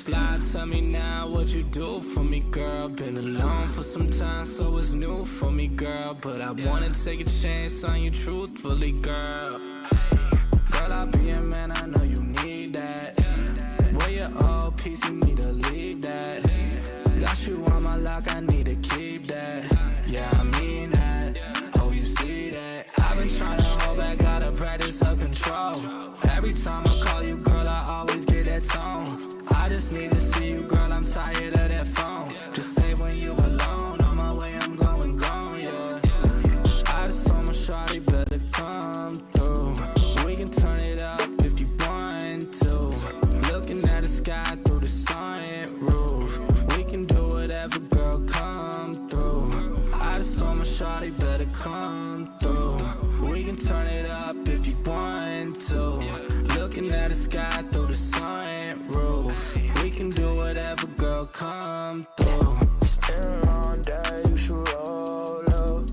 slide, tell me now what you do for me, girl. Been alone for some time, so it's new for me, girl. But I wanna take a chance on you truthfully, girl. Girl, I'll be a man, I know you need that. Where your old piece, you need to leave that. Got you on my lock, I need to keep that. Yeah, I mean that. Oh, you see that? I've been trying to hold back, gotta practice self-control. Every time I call you, girl, I always get that tone. I just need to see you, girl, I'm tired of that phone. Just say when you alone, on my way, I'm going gone, yeah. I just told my shawty better come through. We can turn it up if you want to. Looking at the sky through the sunroof. We can do whatever, girl, come through. I just told my shawty better come through. We can turn it up if you want to. Looking at the sky through the sunroof. We can do whatever, girl, come through. It's been a long day, you should roll up.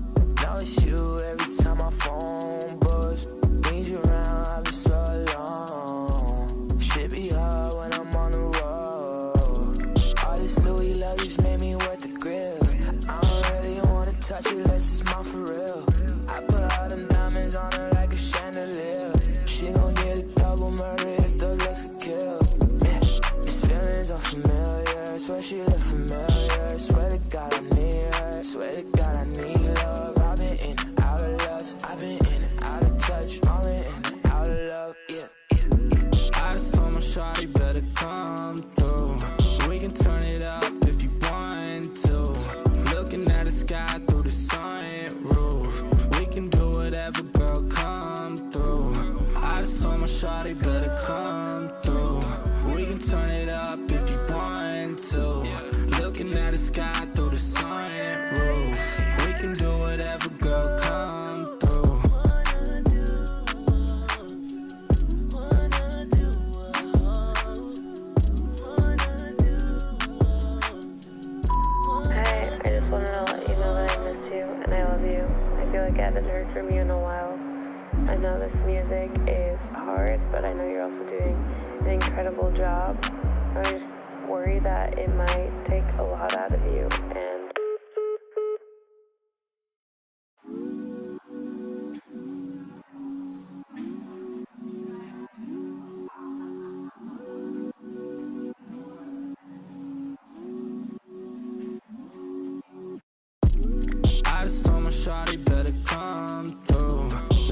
Now it's you every time my phone buzz. Need you around, I've been so alone. Shit be hard when I'm on the road. All this Louis luggage made me wet the grill. I don't really wanna touch it unless it's mine for real. I put all them diamonds on her like a chandelier. She gon' get a double murder if the looks could kill. Yeah, these feelings are familiar. Swear she look familiar. Swear to God I need her. Swear to God I need love. I've been in and out of lust. I've been in and out of touch. I've been in and out of love. Yeah. I just told my shawty better come through. We can turn it up if you want to. Looking at the sky through the sunroof. We can do whatever, girl, come through. I just told my shawty better come through. We can turn it up if you want to. Looking at the sky through the sunroof. We can do whatever, girl, come through. Hi, I just wanted to let you know that I miss you and I love you. I feel like I haven't heard from you in a while. I know this music is hard, but I know you're also doing an incredible job. I just worry that it might take a lot out of you, and I just told my shawty better come through.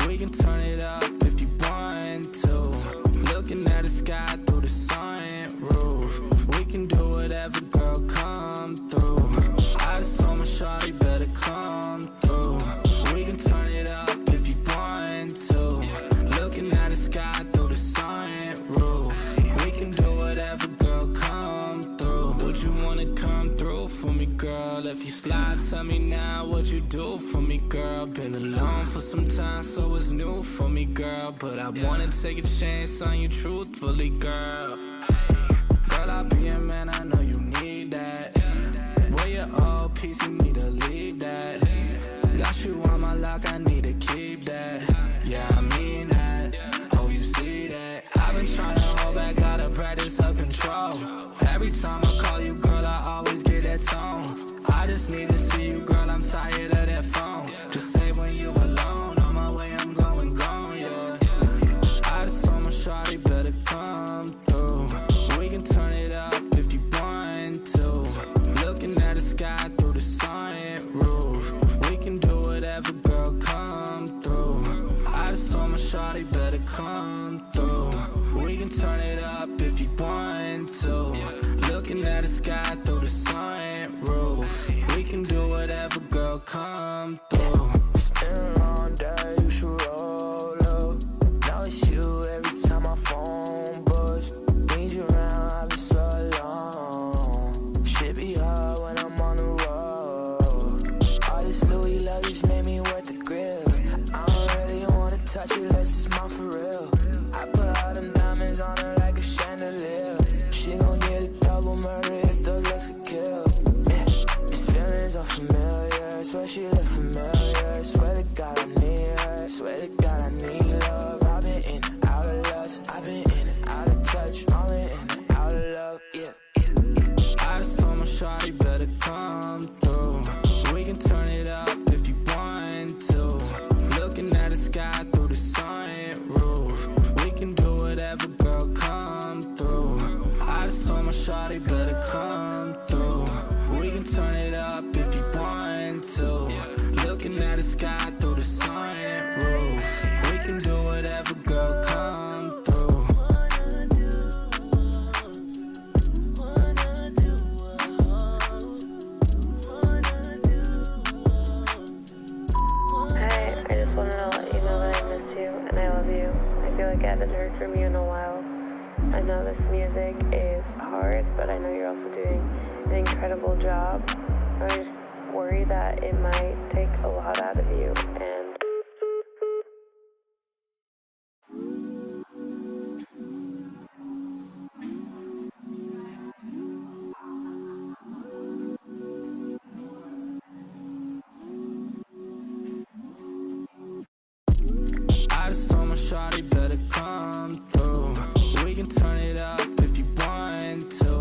We can turn it up if you want to. Looking at the sky through the sunroof. We can do whatever, girl, come through. I just told my shawty better come through. We can turn it up if you want to. Looking at the sky through the sunroof. We can do whatever, girl, come through. Would you wanna come through for me, girl? If you slide, tell me now what you do for me, girl. Been alone for some time, so it's new for me, girl. But I wanna take a chance on you truthfully, girl. Girl, I'll be a man, I know you need that. Where your old piece, you need to leave that. Got you on my lock, I need to keep that. Yeah, I mean that. Oh, you see that? I've been trying to hold back, gotta practice self-control. Every time I call you, girl, I always get that tone. I just need to see you, girl, I'm tired of that phone. Just say when you alone, on my way, I'm going gone, yeah. I just told my shawty better come through. We can turn it up if you want to. Looking at the sky through the sunroof. We can do whatever, girl, come through. I just told my shawty better come through. We can turn it up if you want to. Looking at the sky through the sunroof. We can do whatever, girl, come through. It's been a long day, you should roll up. Now it's you every time my phone buzz. Need you around, I've been so alone. Shit be hard when I'm on the road. All this Louis luggage made me wet the grill. I don't really wanna touch it unless it's mine for real. I put all them diamonds on her like a chandelier. She gon' get a double murder if the looks could kill. Yeah, these feelings are familiar. Swear she look familiar. haven't heard from you in a while. I know this music is hard, but I know you're also doing an incredible job. I just worry that it might take a lot out of you, and I just told my shawty better come through. We can turn it up if you want to.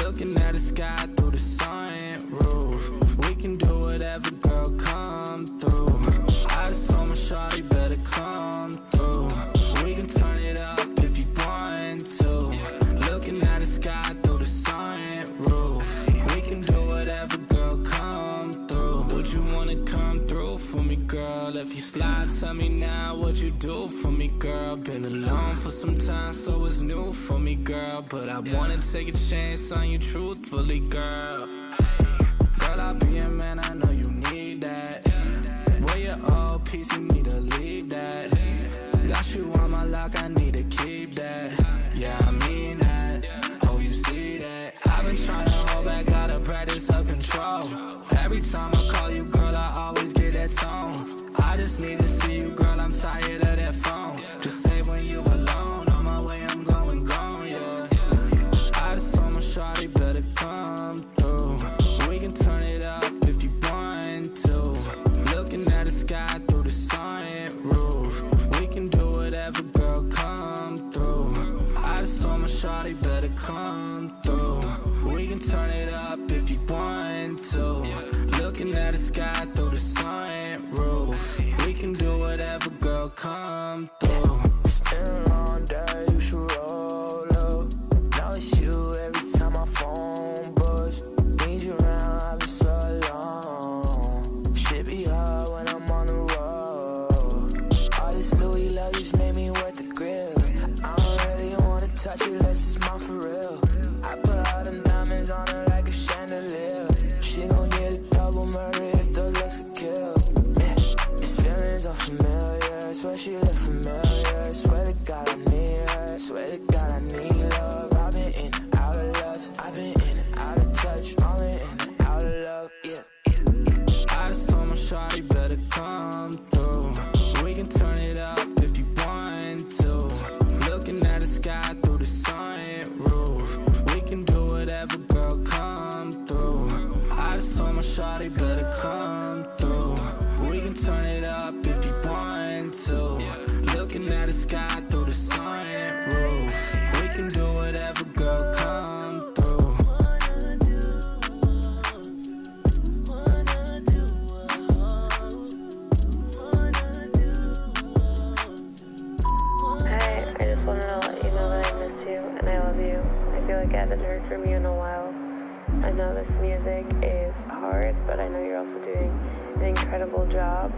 Looking at the sky through the sunroof. We can do whatever, girl, come through. I just told my shawty better come through. We can turn it up if you want to. Looking at the sky through the sunroof. We can do whatever, girl, come through. Would you wanna come through for me, girl? If you slide, tell me now what you do for me, girl. Been alone for some time, so it's new for me, girl. But I wanna take a chance on you truthfully, girl. Girl, I'll be a man, I know you need that. Where your old piece, you need to leave that. Got you on my lock, I need to keep that. Yeah, I mean that. Oh, you see that? I've been trying to hold back, gotta practice self-control. Every time I call you, girl, I always get that tone. I just need to see you, girl, I'm tired of that phone. Just say when you alone, on my way, I'm going gone, yeah. I just told my shawty better come through. We can turn it up if you want to. Looking at the sky through the sunroof. We can do whatever, girl, come through. I just told my shawty better come through. We can turn it up if you want to. Looking at the sky through the sunroof. We can do whatever, girl, come through. It's been a long day, you should roll up. Now it's you every time my phone buzz. Need you around, I've been so alone. Shit be hard when I'm on the road. All this Louis love just made me wet the grill. I don't really wanna touch it unless it's mine for real. I put all the diamonds on her like a chandelier. She gon' get a double murder if the looks could kill. Yeah, these feelings are familiar. Swear she look familiar. Swear to God I need her. Swear to God I need love. I've been in and out of lust. I've been in and out of touch. Only in and out of love. Yeah. I just told my shawty better come through. We can turn it up if you want to. Looking at the sky through the sunroof. We can do whatever, girl, come through. I just told my shawty better come through. We can turn it up if you want to. Looking at the sky through the sunroof. We can do whatever, girl, come through. Hey, I just wanted to let you know that I miss you and I love you. I feel like I haven't heard from you in a while. I know this music is hard, but I know you're also doing an incredible job.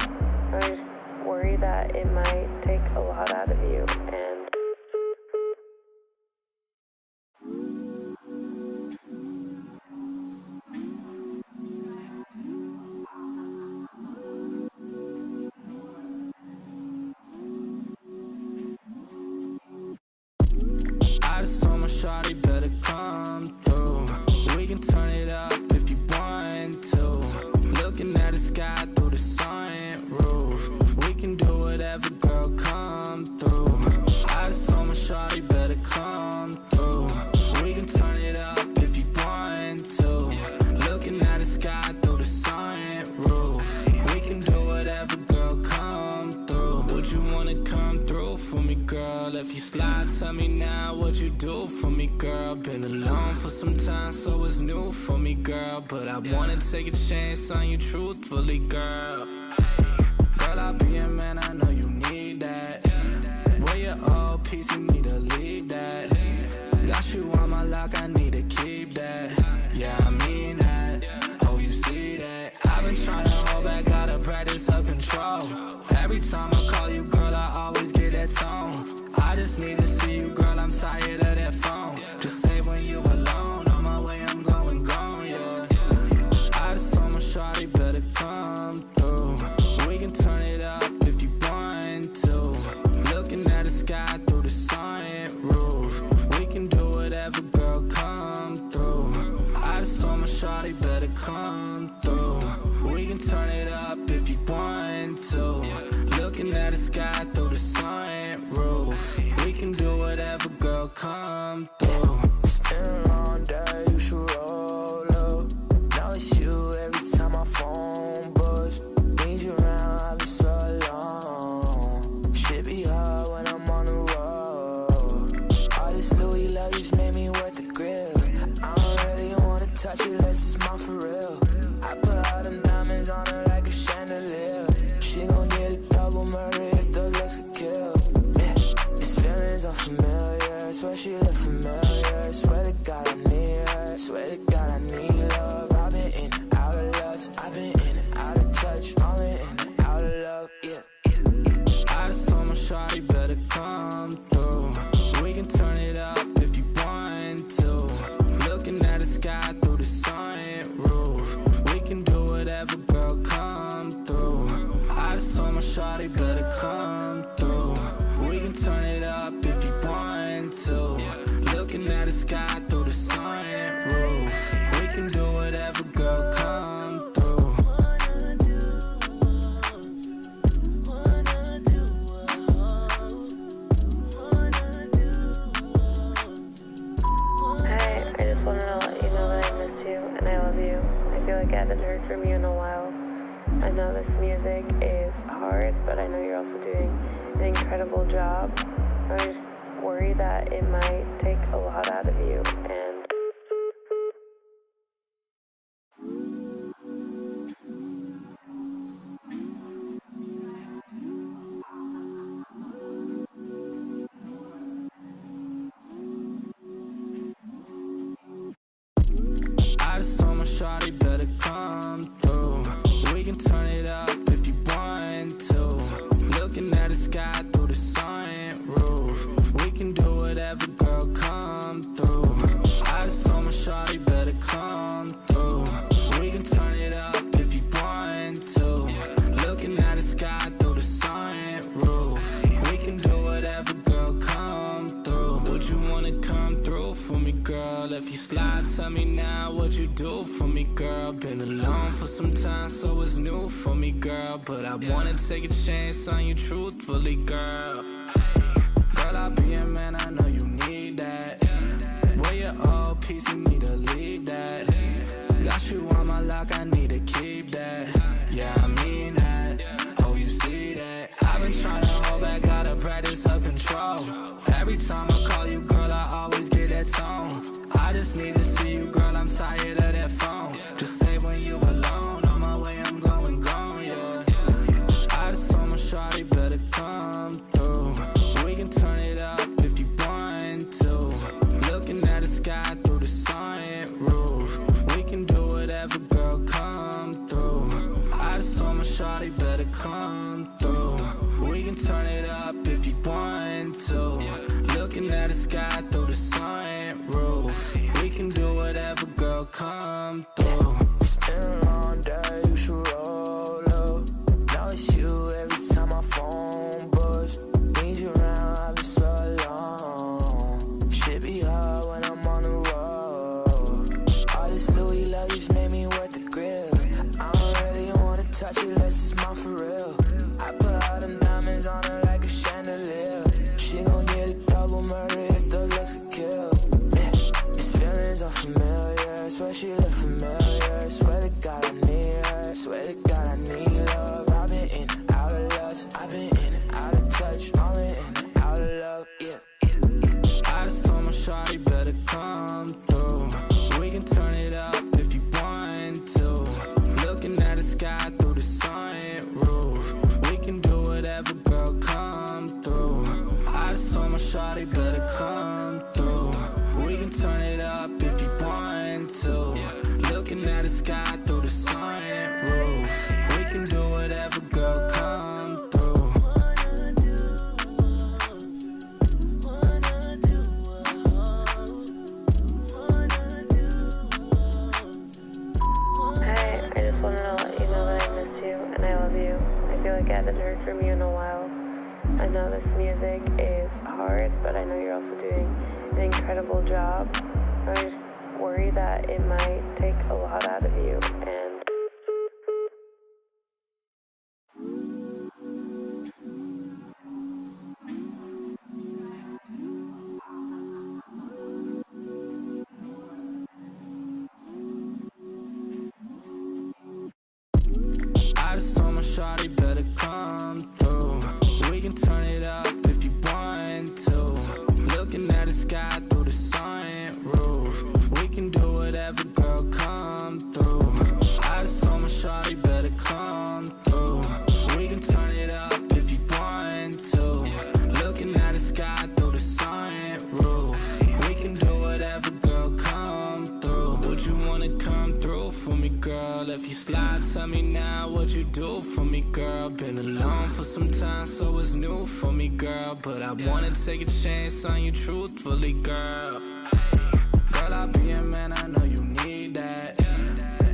I just worry that it might take a lot out of you, and I just told my shawty better come through. We can turn it up if you want to. Looking at the sky through the sunroof. We can do whatever, girl, come through. I just told my shawty better come through. We can turn it up if you want to. Looking at the sky through the sunroof. We can do whatever, girl, come through. Would you wanna come through for me, girl? If you slide, tell me now what you do for me, girl. Been alone for some time, so it's new for me, girl. But I wanna take a chance on you truthfully, girl. Girl, I'll be a man, I know you need that. Where your old piece, you need to leave that. Got you on my lock, I need to keep that. Yeah, I mean that. Oh, you see that? I've been trying to hold back, gotta practice self-control. Every time I call you, girl, I always get that tone. I just need to see you, girl, I'm tired of that phone. Just say when you alone, on my way, I'm going gone, yeah. I just told my shawty better come through. We can turn it up if you want to. Looking at the sky through better come through. We can turn it up if you want to. Looking at the sky through the sunroof. We can do whatever, girl, come through. It's been a long day, you should roll up. Now it's you every time my phone buzz. Need you around, I've been so alone. Shit be hard when I'm on the road. All this Louis luggage made me wet the grill. I don't really wanna touch it unless it's mine for real. I put all them diamonds on her like a chandelier. She gon' get a double murder if the looks could kill. Yeah, these feelings are familiar. Swear she look familiar. Swear to God I need her. Swear to God I need love. I've been in and out of lust. I've been in and out of touch. I've been in and out of love. Yeah. I just told my shawty better come through. We can turn it up if you want to. Looking at the sky through the sunroof. We can do whatever, girl, come through. I just told my shawty better come through. We can turn it up if you want to. Looking at the sky through the sunroof. We can do whatever, girl, come through. Hi, I just wanted to let you know that I miss you and I love you. I feel like I haven't heard from you in a while. I know this music is hard, but I know you're also doing an incredible job. I just worry that it might take a lot out of you, and I just told my shawty better come through. We can turn it up if you want to. Looking at the sky through the sunroof. We can do whatever, girl, come through. I just told my shawty better come through. We can turn it up if you want to. Looking at the sky through the sunroof. We can do whatever, girl, come through. Would you wanna come through for me, girl? If you slide, tell me now what you do for me, girl. Been alone for some time, so it's new for me, girl. But I wanna take a chance on you truthfully, girl. Girl, I'll be a man, I know you need that. Where your old piece, you need to leave that. Got you on my lock, I need to keep that. Yeah, I mean that. Oh, you see that? I've been trying to hold back, gotta practice self-control. Every time I call you, girl, I always get that tone. I just need to see you, girl, I'm tired of that phone. Just say when you alone, on my way, I'm going gone, yeah. I just told my shawty better come through. We can turn it up if you want to. Looking at the sky through the sunroof. We can do whatever, girl, come through. I just told my shawty better come through. We can turn it up if you want to. Looking at the sky through the sunroof. We can do whatever, girl, come through. It's been a long day, you should roll up. Now it's you every time my phone buzz. Need you around, I've been so alone. Shit be hard when I'm on the road. All this Louis luggage made me wet the grill. I don't really wanna touch it unless it's mine for real. I put all them diamonds on her like a chandelier. She gon' get a double murder if the looks could kill. Yeah, these feelings are familiar. Swear she look familiar. Swear to God I need her. Swear to God I need love. I've been in and out of lust. I've been in and out of touch. I've been in and out of love. Yeah. I just told my shawty better come through. We can turn it up if you want to. Looking at the sky through the sunroof. We can do whatever, girl, come through. I just told my shawty better come through. We can turn it up if you want to. Looking at the sky through the sunroof. We can do whatever, girl, come through. Hi, I just wanted to let you know that I miss you and I love you. I feel like I haven't heard from you in a while. I know this music is hard, but I know you're also doing an incredible job. I just worry that it might take a lot out of you. And I just told my shawty better come through. We can turn it up if you want to. Looking at the sky through the sunroof. We can do whatever, girl, come through. I just told my shawty better come through. We can turn it up if you want to. Looking at the sky through the sunroof. We can do whatever, girl, come through. Would you wanna come through for me, girl? If you slide, tell me now what you do for me, girl. Been alone for some time, so it's new for me, girl. But I wanna take a chance on you truthfully, girl. Girl, I'll be a man, I know you need that.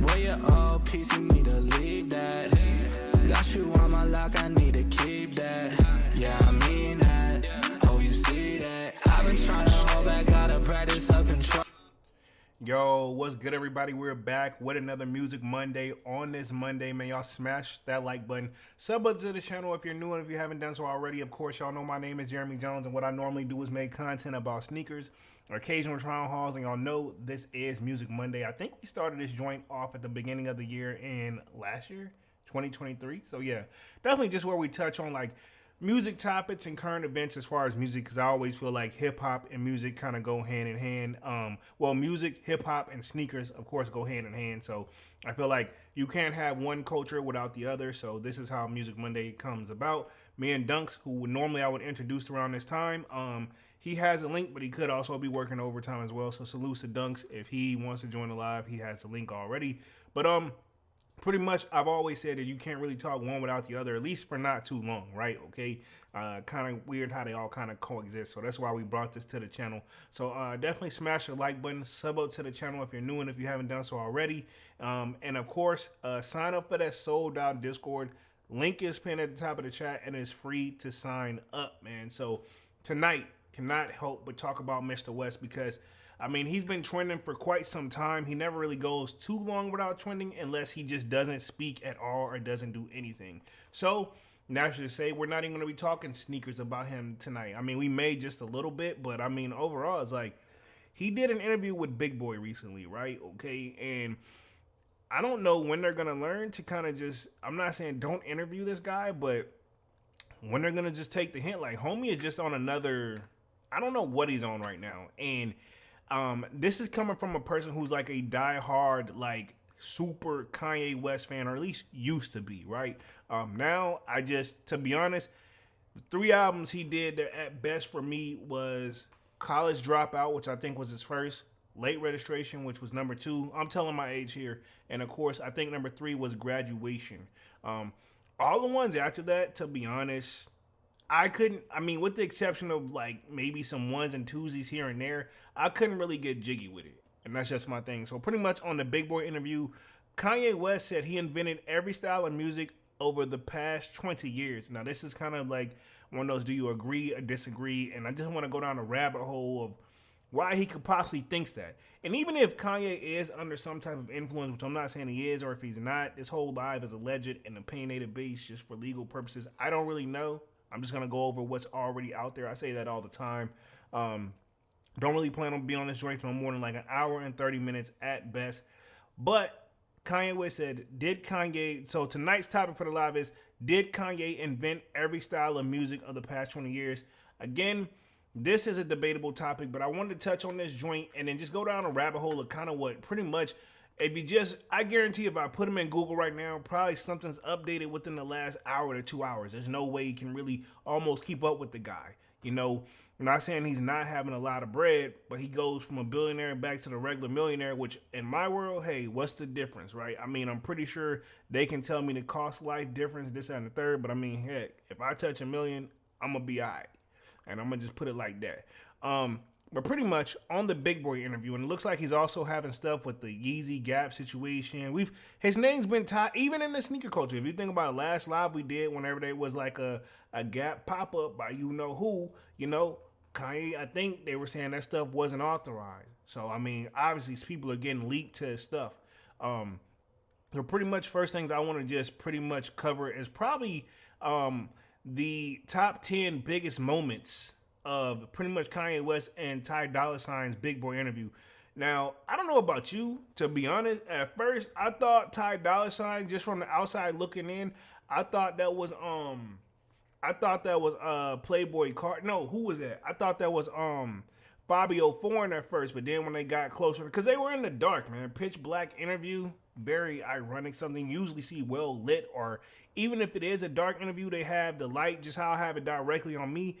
Where your old piece, you need to leave that. Got you on my lock, I need to keep that. Yeah, I mean that. Oh, you see that? I've been trying to hold back, gotta practice up control. Yo, what's good, everybody? We're back with another Music Monday. On this Monday, man, y'all smash that like button. Sub up to the channel if you're new, and if you haven't done so already, of course, y'all know my name is Jeremy Jones, and what I normally do is make content about sneakers, occasional trial hauls, and y'all know this is Music Monday. I think we started this joint off at the beginning of the year in last year, 2023. So yeah, definitely just where we touch on like music topics and current events as far as music, because I always feel like hip-hop and music kind of go hand in hand. Well, music, hip-hop, and sneakers, of course, go hand in hand. So I feel like you can't have one culture without the other. So this is how Music Monday comes about. Me and Dunks, who normally I would introduce around this time, he has a link, but he could also be working overtime as well. So salute to Dunks. If he wants to join the live, he has a link already. But pretty much, I've always said that you can't really talk one without the other, at least for not too long, right? Okay, kind of weird how they all kind of coexist. So that's why we brought this to the channel. So definitely smash the like button, sub up to the channel if you're new and if you haven't done so already. And of course, sign up for that sold out Discord. Link is pinned at the top of the chat, and it's free to sign up, man. So tonight, cannot help but talk about Mr. West, because I mean, he's been trending for quite some time. He never really goes too long without trending unless he just doesn't speak at all or doesn't do anything. So, naturally to say, we're not even going to be talking sneakers about him tonight. I mean, we may just a little bit, but I mean, overall, it's like he did an interview with Big Boy recently, right? Okay, and I don't know when they're going to learn to kind of just, I'm not saying don't interview this guy, but when they're going to just take the hint, like, homie is just on another, I don't know what he's on right now. And this is coming from a person who's like a diehard, like super Kanye West fan, or at least used to be, right? Now, to be honest, the 3 albums he did that at best for me was College Dropout, which I think was his first, Late Registration, which was number 2. I'm telling my age here. And of course, I think number 3 was Graduation. All the ones after that, to be honest, I mean, with the exception of like maybe some ones and twosies here and there, I couldn't really get jiggy with it. And that's just my thing. So pretty much on the Big Boy interview, Kanye West said he invented every style of music over the past 20 years. Now, this is kind of like one of those, do you agree or disagree? And I just want to go down a rabbit hole of why he could possibly think that. And even if Kanye is under some type of influence, which I'm not saying he is, or if he's not, this whole live is alleged and opinionated based just for legal purposes. I don't really know. I'm just going to go over what's already out there. I say that all the time. Don't really plan on being on this joint for no more than like an hour and 30 minutes at best. But Kanye West said, so tonight's topic for the live is, did Kanye invent every style of music of the past 20 years? Again, this is a debatable topic, but I wanted to touch on this joint and then just go down a rabbit hole of kind of what pretty much, I guarantee if I put him in Google right now, probably something's updated within the last hour to 2 hours. There's no way you can really almost keep up with the guy. You know, I'm not saying he's not having a lot of bread, but he goes from a billionaire back to the regular millionaire, which in my world, hey, what's the difference, right? I mean, I'm pretty sure they can tell me the cost of life difference, this and the third, but I mean, heck, if I touch $1 million, I'm going to be all right. And I'm going to just put it like that. But pretty much on the Big Boy interview, and it looks like he's also having stuff with the Yeezy Gap situation. His name's been tied, even in the sneaker culture. If you think about the last live we did, whenever there was like a Gap pop-up by you know who, you know, Kanye, I think they were saying that stuff wasn't authorized. So I mean, obviously people are getting leaked to his stuff. The pretty much first things I want to just pretty much cover is probably the top 10 biggest moments of pretty much Kanye West and Ty Dolla $ign's Big Boy interview. Now, I don't know about you, to be honest. At first, I thought Ty Dolla $ign, just from the outside looking in, I thought that was Playboy Card. No, who was that? I thought that was Fabio Foreign at first, but then when they got closer, because they were in the dark, man. Pitch black interview, very ironic. Something you usually see well lit, or even if it is a dark interview, they have the light, just how I have it directly on me.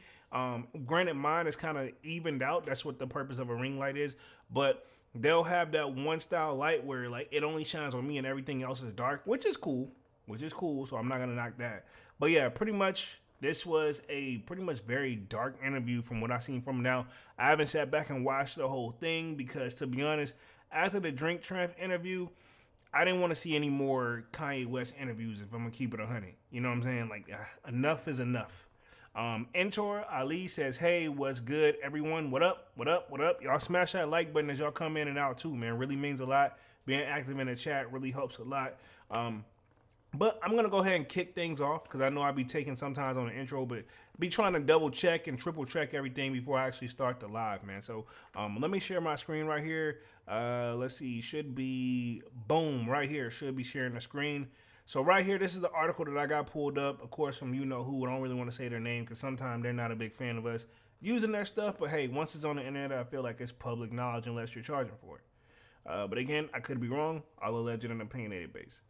Granted, mine is kind of evened out. That's what the purpose of a ring light is. But they'll have that one style light where like it only shines on me and everything else is dark, which is cool. So I'm not gonna knock that. But yeah, pretty much this was a pretty much very dark interview from what I've seen from him. Now, I haven't sat back and watched the whole thing because, to be honest, after the Drink Champ interview, I didn't want to see any more Kanye West interviews if I'm going to keep it 100. You know what I'm saying? Like, enough is enough. Entor Ali says, hey, what's good, everyone? What up? Y'all smash that like button as y'all come in and out, too, man. Really means a lot. Being active in the chat really helps a lot. But I'm going to go ahead and kick things off because I know I'll be taking sometimes on the intro, but be trying to double check and triple check everything before I actually start the live, man. So let me share my screen right here. Let's see. Should be, boom, right here. Should be sharing the screen. So right here, this is the article that I got pulled up, of course, from you know who. I don't really want to say their name because sometimes they're not a big fan of us using their stuff. But hey, once it's on the internet, I feel like it's public knowledge unless you're charging for it. But again, I could be wrong. All alleged and opinionated base.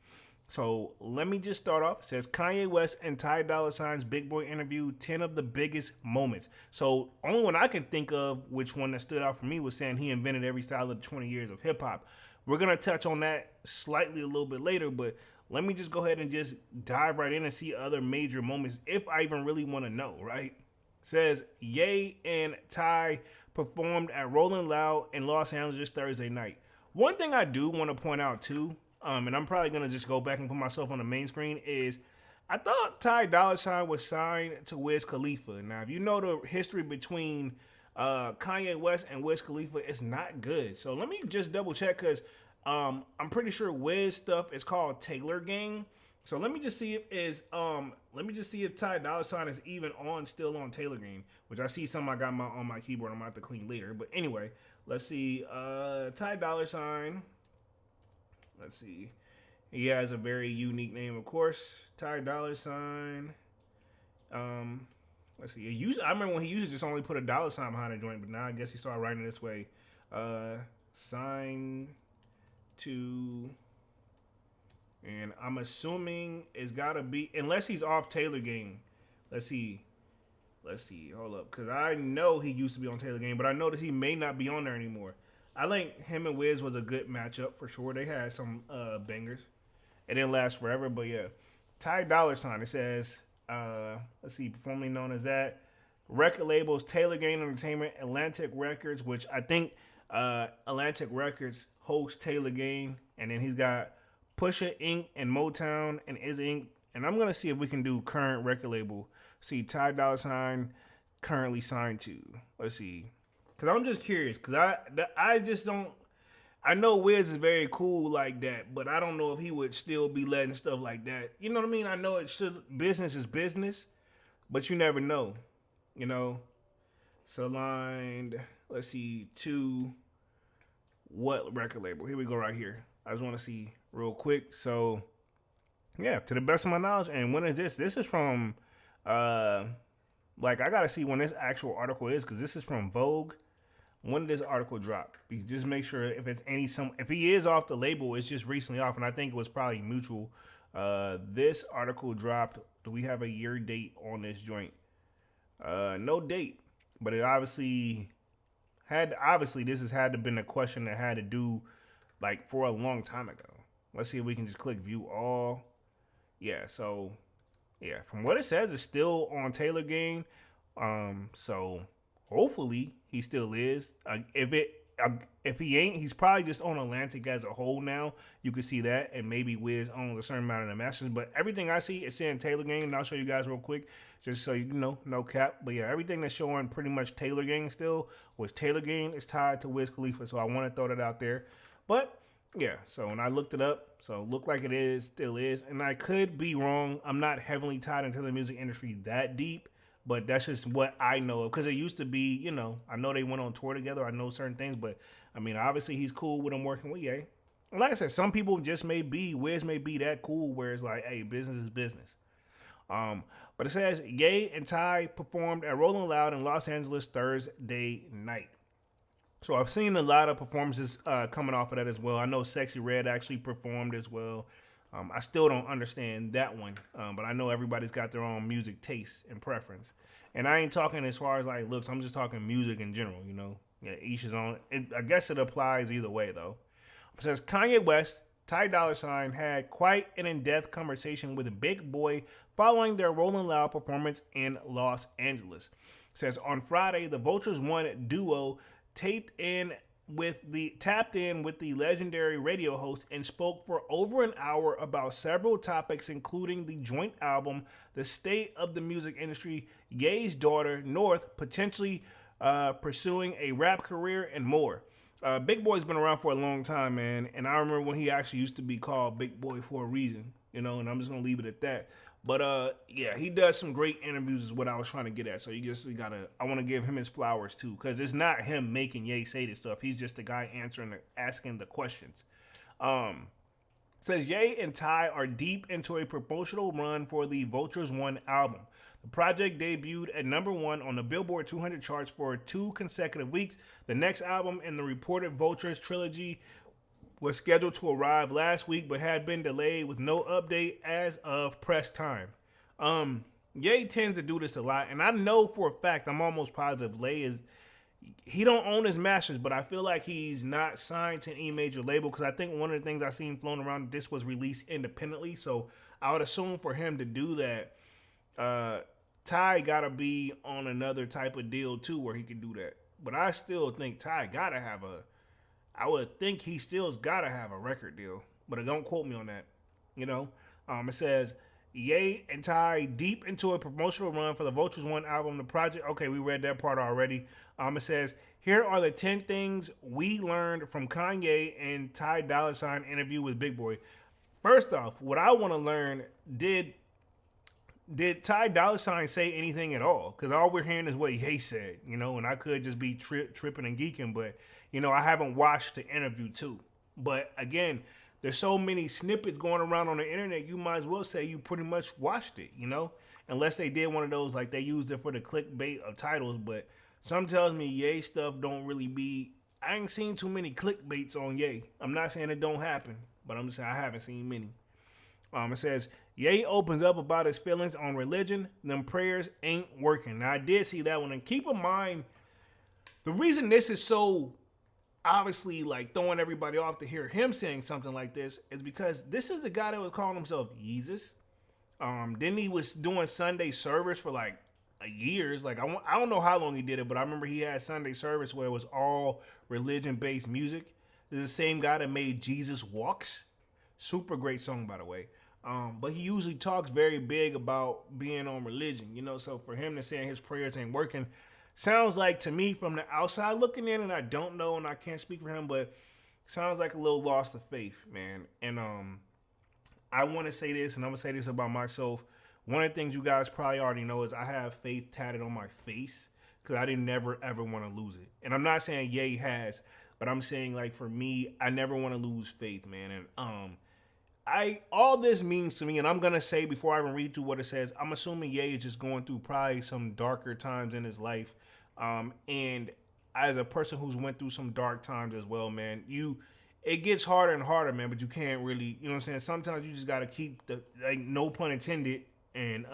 So let me just start off. It says Kanye West and Ty Dolla $ign's Big Boy interview, 10 of the biggest moments. So only one I can think of, which one that stood out for me, was saying he invented every style of the 20 years of hip hop. We're going to touch on that slightly a little bit later, but let me just go ahead and just dive right in and see other major moments if I even really want to know, right? It says Ye and Ty performed at Rolling Loud in Los Angeles Thursday night. One thing I do want to point out too, and I'm probably going to just go back and put myself on the main screen, is I thought Ty Dolla $ign was signed to Wiz Khalifa. Now, if you know the history between Kanye West and Wiz Khalifa, it's not good. So let me just double check because I'm pretty sure Wiz stuff is called Taylor Gang. So let me just see if Ty Dolla $ign is even still on Taylor Gang, which I see some I got on my keyboard. I'm about to clean later. But anyway, let's see. Ty Dolla $ign. Let's see. He has a very unique name, of course. Ty Dolla $ign. Let's see. I remember when he used to just only put a dollar sign behind a joint, but now I guess he started writing it this way. Sign to, and I'm assuming it's gotta be, unless he's off Taylor Gang. Let's see. Hold up, because I know he used to be on Taylor Gang, but I noticed he may not be on there anymore. I think him and Wiz was a good matchup for sure. They had some bangers. It didn't last forever, but yeah. Ty Dolla $ign, it says, let's see, formerly known as that. Record labels, Taylor Gang Entertainment, Atlantic Records, which I think Atlantic Records hosts Taylor Gang. And then he's got Pusha Inc. and Motown and Is Inc. And I'm going to see if we can do current record label. See, Ty Dolla $ign currently signed to. Let's see. Because I'm just curious. Because I just don't. I know Wiz is very cool like that. But I don't know if he would still be letting stuff like that. You know what I mean? I know business is business. But you never know. You know? Aligned. Let's see. To what record label? Here we go right here. I just want to see real quick. So, yeah. To the best of my knowledge. And when is this? This is from. Like, I got to see when this actual article is. Because this is from Vogue. When did this article drop? You just make sure if it's if he is off the label, it's just recently off, and I think it was probably mutual. This article dropped. Do we have a year date on this joint? No date, but it obviously this has had to been a question that had to do like for a long time ago. Let's see if we can just click view all. Yeah, so yeah, from what it says, it's still on Taylor Gang. So hopefully he still is. if he ain't, he's probably just on Atlantic as a whole now. You can see that, and maybe Wiz owns a certain amount of the masters. But everything I see is saying Taylor Gang, and I'll show you guys real quick, just so you know, no cap. But yeah, everything that's showing pretty much Taylor Gang still was Taylor Gang is tied to Wiz Khalifa, so I want to throw that out there. But yeah, so when I looked it up, so it looked like it is, still is, and I could be wrong. I'm not heavily tied into the music industry that deep. But that's just what I know of. Because it used to be, you know, I know they went on tour together. I know certain things. But, I mean, obviously he's cool with him working with Ye. And like I said, some people just may be, Wiz may be that cool where it's like, hey, business is business. But it says, Ye and Ty performed at Rolling Loud in Los Angeles Thursday night. So I've seen a lot of performances coming off of that as well. I know Sexy Red actually performed as well. I still don't understand that one, but I know everybody's got their own music taste and preference. And I ain't talking as far as like looks. I'm just talking music in general, you know. Yeah, each is on. I guess it applies either way, though. It says Kanye West, Ty Dolla $ign had quite an in-depth conversation with Big Boy following their Rolling Loud performance in Los Angeles. It says on Friday, the Vultures One duo tapped in with the legendary radio host and spoke for over an hour about several topics, including the joint album, the state of the music industry, Ye's daughter North potentially pursuing a rap career, and more. Big Boy's been around for a long time, man, and I remember when he actually used to be called Big Boy for a reason, you know, and I'm just gonna leave it at that. But yeah, he does some great interviews is what I was trying to get at. So I want to give him his flowers too, because it's not him making Ye say this stuff. He's just the guy asking the questions. Says Ye and Ty are deep into a promotional run for the Vultures One album. The project debuted at #1 on the Billboard 200 charts for 2 consecutive weeks. The next album in the reported Vultures trilogy was scheduled to arrive last week, but had been delayed with no update as of press time. Ye tends to do this a lot, and I know for a fact, I'm almost positive, he don't own his masters, but I feel like he's not signed to any major label, because I think one of the things I seen flown around, this was released independently, so I would assume for him to do that, Ty gotta be on another type of deal too, where he can do that. But I still think Ty gotta have I would think he still's gotta have a record deal, but don't quote me on that. You know, it says Ye and Ty deep into a promotional run for the Vultures One album. The project. Okay, we read that part already. It says here are the 10 things we learned from Kanye and Ty Dolla $ign interview with Big Boy. First off, what I want to learn, did Ty Dolla $ign say anything at all? Because all we're hearing is what Ye said, you know, and I could just be tripping and geeking, but, you know, I haven't watched the interview too. But again, there's so many snippets going around on the internet, you might as well say you pretty much watched it, you know, unless they did one of those, like they used it for the clickbait of titles. But some tells me Ye stuff don't really be, I ain't seen too many clickbaits on Ye. I'm not saying it don't happen, but I'm just saying I haven't seen many. It says, Ye opens up about his feelings on religion. Them prayers ain't working. Now, I did see that one. And keep in mind, the reason this is so obviously like throwing everybody off to hear him saying something like this is because this is the guy that was calling himself Jesus. Then he was doing Sunday service for like years. Like, I don't know how long he did it, but I remember he had Sunday service where it was all religion-based music. This is the same guy that made Jesus Walks. Super great song, by the way. But he usually talks very big about being on religion, you know, so for him to say his prayers ain't working sounds like, to me, from the outside looking in, and I don't know and I can't speak for him, but sounds like a little loss of faith, man. And I want to say this, and I'm going to say this about myself. One of the things you guys probably already know is I have faith tatted on my face because I didn't never, ever want to lose it. And I'm not saying Ye has, but I'm saying, like, for me, I never want to lose faith, man. And all this means to me, and I'm going to say before I even read through what it says, I'm assuming Ye is just going through probably some darker times in his life. And as a person who's went through some dark times as well, man, it gets harder and harder, man, but you can't really, you know what I'm saying? Sometimes you just got to keep no pun intended, and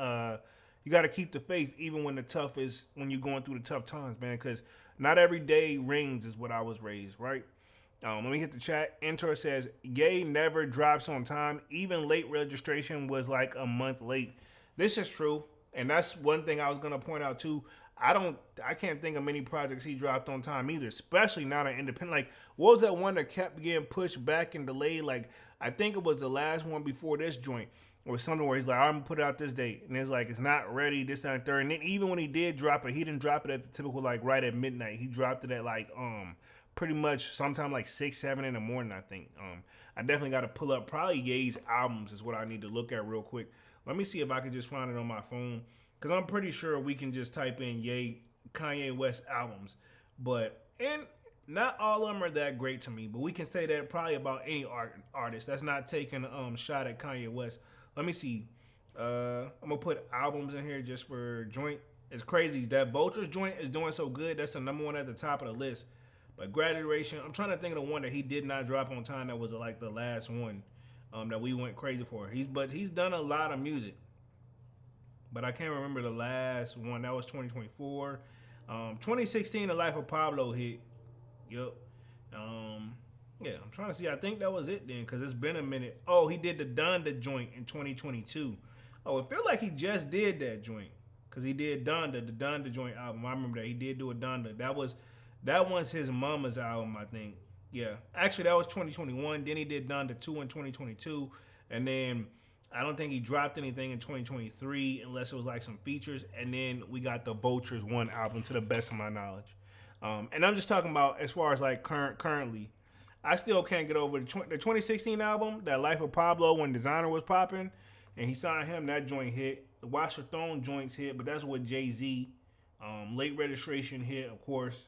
you got to keep the faith even when when you're going through the tough times, man, because not every day rings is what I was raised, right? Let me hit the chat. Enter says, Ye never drops on time. Even late registration was like a month late. This is true. And that's one thing I was going to point out too. I can't think of many projects he dropped on time either, especially not an independent. Like, what was that one that kept getting pushed back and delayed? Like, I think it was the last one before this joint, or something where he's like, I'm gonna put it out this date, and it's like it's not ready, this, that, and third. And then even when he did drop it, he didn't drop it at the typical like right at midnight. He dropped it at like pretty much sometime like 6, 7 in the morning, I think. I definitely got to pull up probably Ye's albums is what I need to look at real quick. Let me see if I can just find it on my phone, because I'm pretty sure we can just type in Kanye West albums. And not all of them are that great to me, but we can say that probably about any artist. That's not taking a shot at Kanye West. Let me see. I'm going to put albums in here just for joint. It's crazy. That Vultures joint is doing so good. That's the number one at the top of the list. But Graduation, I'm trying to think of the one that he did not drop on time that was like the last one that we went crazy for. He's done a lot of music. But I can't remember the last one. That was 2024. 2016, The Life of Pablo hit. Yup. Yeah, I'm trying to see. I think that was it then, because it's been a minute. Oh, he did the Donda joint in 2022. Oh, it felt like he just did that joint, because he did Donda, the Donda joint album. I remember that. He did do a Donda. That one's his mama's album, I think. Yeah. Actually, that was 2021. Then he did Donda 2 in 2022. And then I don't think he dropped anything in 2023 unless it was like some features. And then we got the Vultures 1 album, to the best of my knowledge. And I'm just talking about as far as like currently. I still can't get over the 2016 album, that Life of Pablo, when Designer was popping, and he signed him. That joint hit. The Watch Your Throne joints hit, but that's with Jay-Z. Late Registration hit, of course.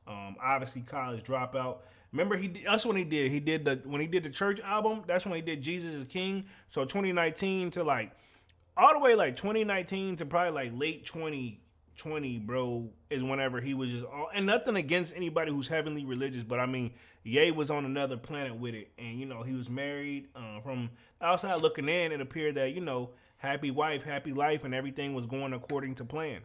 Obviously, College Dropout. Remember, that's when he did. When he did the Church album, that's when he did Jesus is King. So 2019 to like all the way like 2019 to probably like late 2020, bro, is whenever he was just all, and nothing against anybody who's heavenly religious, but I mean, Ye was on another planet with it, and you know, he was married. From outside looking in, it appeared that, you know, happy wife, happy life, and everything was going according to plan.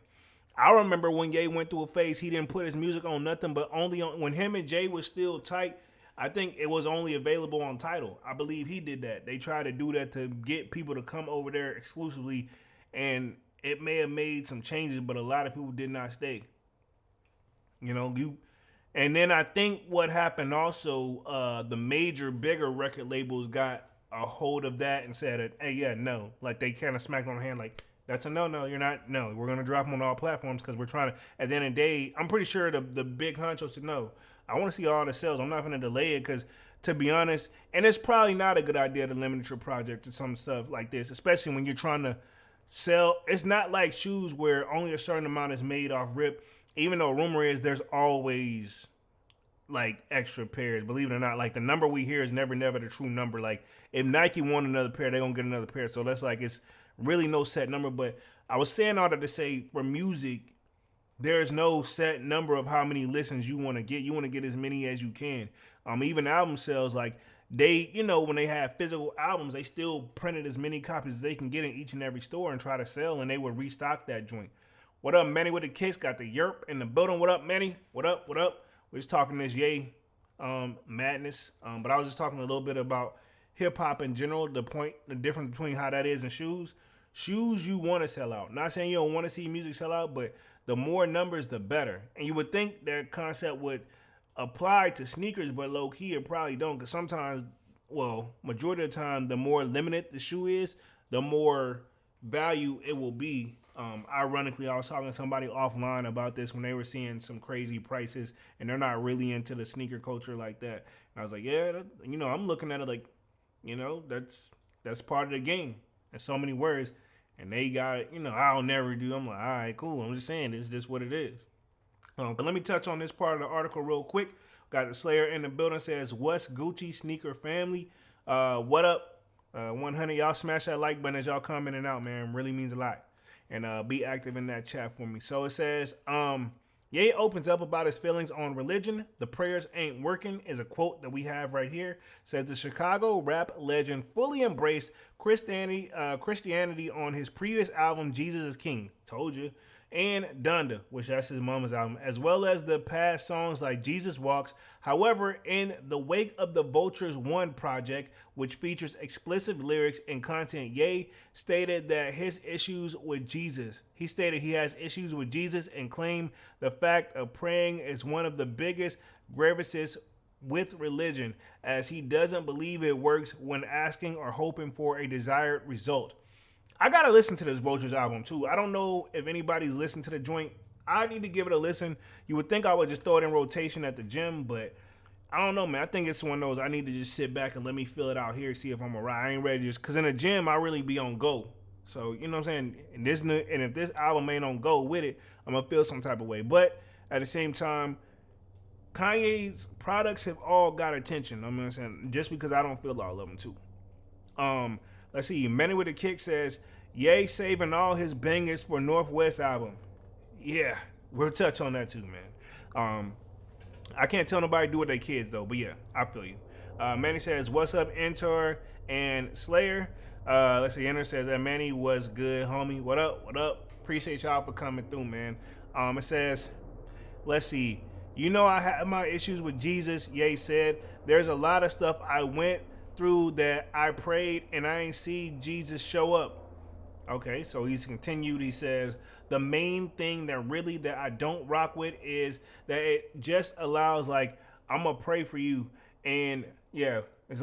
I remember when Ye went through a phase, he didn't put his music on nothing, but only on when him and Jay was still tight. I think it was only available on Tidal. I believe he did that. They tried to do that to get people to come over there exclusively, and it may have made some changes, but a lot of people did not stay. You know, and then I think what happened also, the major, bigger record labels got a hold of that and said, hey, yeah, no. Like, they kind of smacked on the hand, like, that's a no, you're not, no. We're going to drop them on all platforms because we're trying to, at the end of the day, I'm pretty sure the big honchos said, no, I want to see all the sales. I'm not going to delay it because, to be honest, and it's probably not a good idea to limit your project to some stuff like this, especially when you're trying to sell. It's not like shoes where only a certain amount is made off rip, even though rumor is there's always like extra pairs. Believe it or not, like the number we hear is never the true number. Like if Nike want another pair, they're going to get another pair. So that's like, it's really no set number. But I was saying all that to say, for music, there's no set number of how many listens you want to get. You want to get as many as you can. Even album sales, like they, you know, when they have physical albums, they still printed as many copies as they can get in each and every store and try to sell, and they would restock that joint. What up, Manny with the kicks? Got the Yerp in the building. What up, Manny? What up? What up? We're just talking this Ye madness. But I was just talking a little bit about hip hop in general, the difference between how that is in shoes. Shoes you want to sell out. Not saying you don't want to see music sell out, but the more numbers, the better. And you would think that concept would apply to sneakers, but low key it probably don't. Because sometimes, well, majority of the time, the more limited the shoe is, the more value it will be. Ironically, I was talking to somebody offline about this when they were seeing some crazy prices, and they're not really into the sneaker culture like that. And I was like, yeah, you know, I'm looking at it like, you know, that's part of the game. In so many words, and they got it, you know, I'll never do. I'm like, all right, cool. I'm just saying, it's just what it is. But let me touch on this part of the article real quick. Got the Slayer in the building, says, what's Gucci sneaker family? What up? 100, y'all smash that like button as y'all come in and out, man. It really means a lot. And be active in that chat for me. So it says, Ye opens up about his feelings on religion. The prayers ain't working is a quote that we have right here. Says the Chicago rap legend fully embraced Christianity on his previous album, Jesus is King. Told you. and Donda, which that's his mama's album, as well as the past songs like Jesus Walks. However, in the wake of the Vultures 1 project, which features explicit lyrics and content, Ye stated that he stated he has issues with Jesus and claimed the fact of praying is one of the biggest grievances with religion, as he doesn't believe it works when asking or hoping for a desired result. I gotta listen to this Vultures album too. I don't know if anybody's listened to the joint. I need to give it a listen. You would think I would just throw it in rotation at the gym, but I don't know, man. I think it's one of those I need to just sit back and let me feel it out here, see if I'm alright. I ain't ready just because in the gym I really be on go. So you know what I'm saying. And if this album ain't on go with it, I'm gonna feel some type of way. But at the same time, Kanye's products have all got attention. I'm saying just because I don't feel all of them too. Let's see. Manny with a Kick says, Ye saving all his bangers for Northwest album. Yeah, we'll touch on that too, man. I can't tell nobody to do with their kids though, but yeah, I feel you. Manny says, what's up, Enter and Slayer? Let's see. Enter says that Manny was good, homie. What up? What up? Appreciate y'all for coming through, man. It says, let's see. You know I had my issues with Jesus. Ye said, there's a lot of stuff I went through that I prayed and I ain't see Jesus show up. Okay, so he's continued. He says, the main thing that I don't rock with is that it just allows, like, I'm going to pray for you. And yeah, it's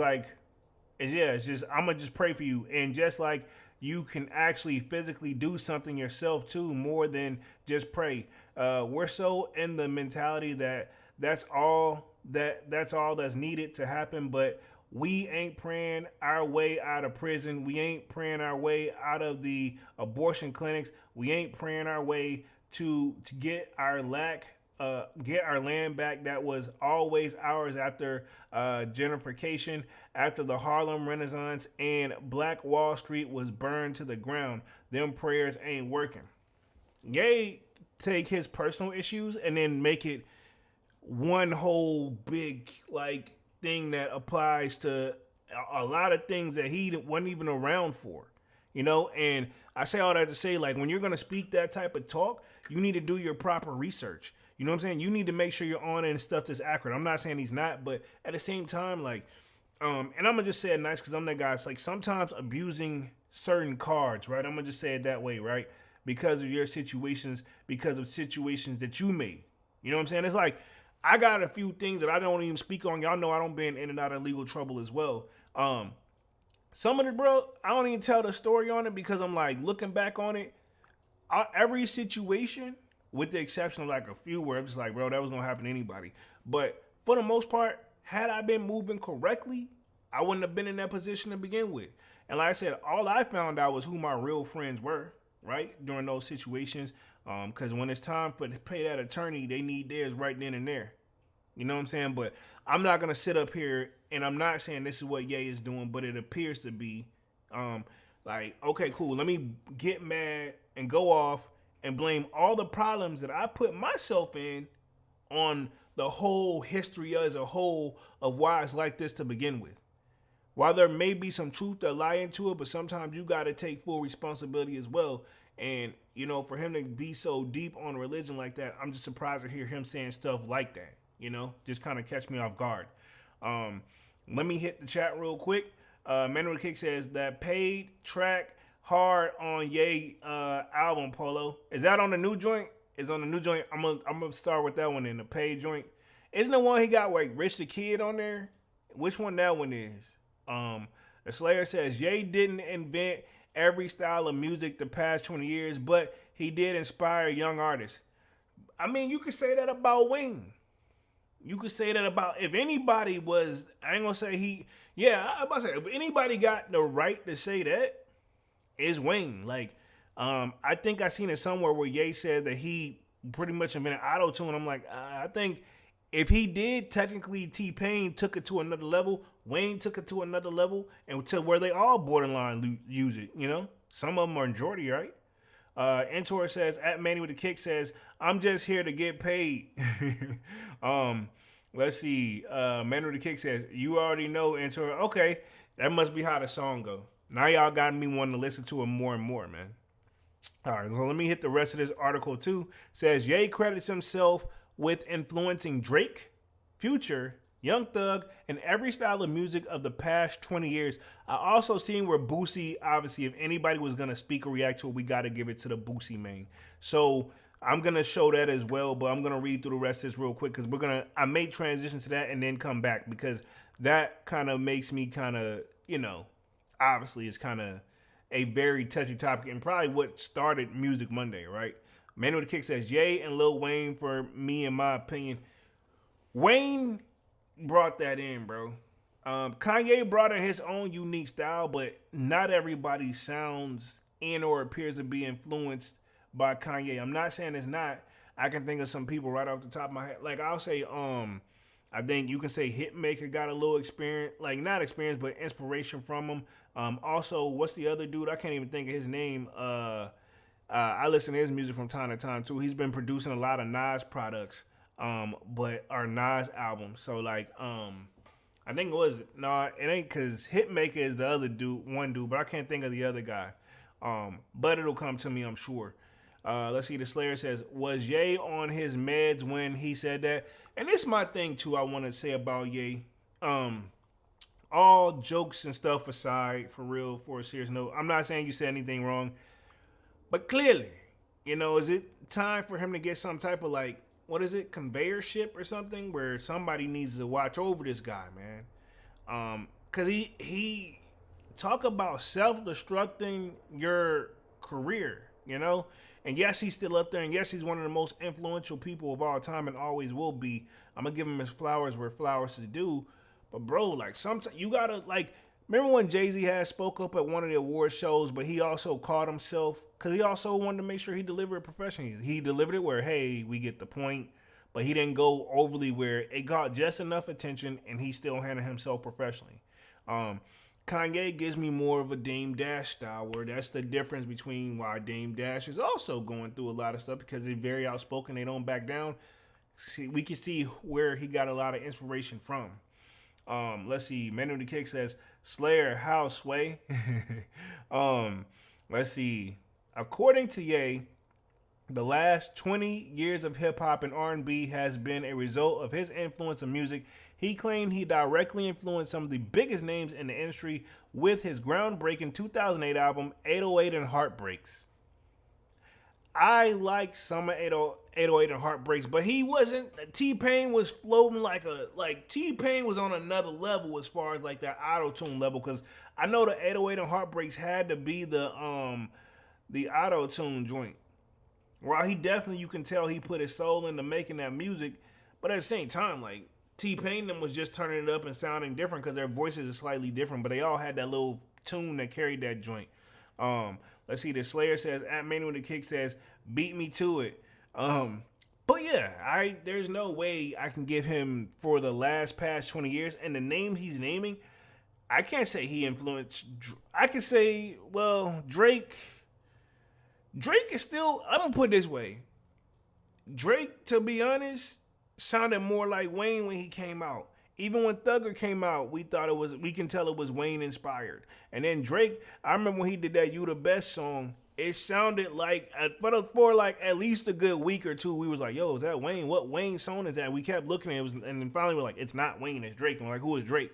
just, I'm going to just pray for you. And just like you can actually physically do something yourself too, more than just pray. We're so in the mentality that that's all that's needed to happen, but we ain't praying our way out of prison. We ain't praying our way out of the abortion clinics. We ain't praying our way to get our land back that was always ours after gentrification, after the Harlem Renaissance and Black Wall Street was burned to the ground. Them prayers ain't working. Ye take his personal issues and then make it one whole big like thing that applies to a lot of things that he wasn't even around for, you know. And I say all that to say, like, when you're going to speak that type of talk, you need to do your proper research. You know what I'm saying? You need to make sure you're on it and stuff that's accurate. I'm not saying he's not, but at the same time, like, and I'm gonna just say it nice because I'm that guy. It's like sometimes abusing certain cards, right? I'm gonna just say it that way, right? Because of your situations, because of situations that you made. You know what I'm saying? It's like, I got a few things that I don't even speak on. Y'all know I don't been in and out of legal trouble as well. Some of it, bro, I don't even tell the story on it because I'm like, looking back on it, every situation, with the exception of like a few where I'm just like, bro, that was going to happen to anybody. But for the most part, had I been moving correctly, I wouldn't have been in that position to begin with. And like I said, all I found out was who my real friends were, right, during those situations. Because when it's time to pay that attorney, they need theirs right then and there. You know what I'm saying? But I'm not going to sit up here, and I'm not saying this is what Ye is doing, but it appears to be like, okay, cool. Let me get mad and go off and blame all the problems that I put myself in on the whole history as a whole of why it's like this to begin with. While there may be some truth or lie into it, but sometimes you got to take full responsibility as well. And, you know, for him to be so deep on religion like that, I'm just surprised to hear him saying stuff like that, you know, just kind of catch me off guard. Let me hit the chat real quick. Manuel Kick says that paid track hard on Ye album, Polo. Is that on the new joint? It's on the new joint. I'm gonna start with that one in the paid joint. Isn't the one he got like Rich the Kid on there? Which one that one is? The Slayer says Ye didn't invent every style of music the past 20 years, but he did inspire young artists. I mean, you could say that about Wayne. You could say that about, if anybody was, I ain't gonna say I'm about to say, if anybody got the right to say that, it's Wayne. Like, I think I seen it somewhere where Ye said that he pretty much invented auto-tune. I'm like, I think if he did, technically T-Pain took it to another level. Wayne took it to another level, and to where they all borderline use it, you know? Some of them are majority, right? Entor says, at Manny with the Kick says, I'm just here to get paid. Let's see. Manny with the Kick says, you already know, Entor. Okay, that must be how the song go. Now y'all got me wanting to listen to it more and more, man. All right, so let me hit the rest of this article too. Says Ye credits himself with influencing Drake, Future, Young Thug, and every style of music of the past 20 years. I also seen where Boosie, obviously, if anybody was gonna speak or react to it, we gotta give it to the Boosie main. So I'm gonna show that as well, but I'm gonna read through the rest of this real quick because I may transition to that and then come back because that kind of makes me kind of, obviously it's kind of a very touchy topic and probably what started Music Monday, right? Manuel the Kick says, Ye and Lil Wayne, for me, in my opinion, Wayne brought that in, bro. Kanye brought in his own unique style, but not everybody sounds in or appears to be influenced by Kanye. I'm not saying it's not. I can think of some people right off the top of my head. Like I'll say, I think you can say Hitmaker got a little experience, like not experience, but inspiration from him. Also, what's the other dude? I can't even think of his name. I listen to his music from time to time too. He's been producing a lot of Nas products, but our Nas albums. So like, I think it ain't because Hitmaker is the other one dude, but I can't think of the other guy. But it'll come to me, I'm sure. Let's see. The Slayer says, was Ye on his meds when he said that? And this is my thing too. I want to say about Ye. All jokes and stuff aside, for real, for a serious note, I'm not saying you said anything wrong, but clearly, is it time for him to get some type of conveyor ship or something where somebody needs to watch over this guy, man? Cause he talk about self-destructing your career, and yes, he's still up there, and yes, he's one of the most influential people of all time and always will be. I'm gonna give him his flowers where flowers is due. But bro, sometimes you gotta remember when Jay-Z had spoke up at one of the award shows, but he also caught himself because he also wanted to make sure he delivered professionally. He delivered it where, hey, we get the point, but he didn't go overly where it got just enough attention and he still handled himself professionally. Kanye gives me more of a Dame Dash style, where that's the difference between why Dame Dash is also going through a lot of stuff because they're very outspoken, they don't back down. We can see where he got a lot of inspiration from. Let's see. Manu the Kick says, Slayer, how Sway? Let's see. According to Ye, the last 20 years of hip hop and R&B has been a result of his influence in music. He claimed he directly influenced some of the biggest names in the industry with his groundbreaking 2008 album 808 and Heartbreaks. I like some of 808 and Heartbreaks, but he wasn't. T-Pain was floating T-Pain was on another level as far as that auto-tune level, because I know the 808 and Heartbreaks had to be the auto-tune joint. While he definitely, you can tell he put his soul into making that music, but at the same time, T-Pain them was just turning it up and sounding different because their voices are slightly different, but they all had that little tune that carried that joint. Let's see. The Slayer says, at Manuel the Kick says, beat me to it. But yeah, there's no way I can give him for the past 20 years and the names he's naming. I can't say he influenced. I can say, well, Drake is still, I'm going to put it this way. Drake, to be honest, sounded more like Wayne when he came out. Even when Thugger came out, we can tell it was Wayne inspired. And then Drake, I remember when he did that You the Best song, it sounded like, for at least a good week or two, we was like, yo, is that Wayne? What Wayne song is that? We kept looking at it, and then finally we're like, it's not Wayne, it's Drake. And we're like, who is Drake?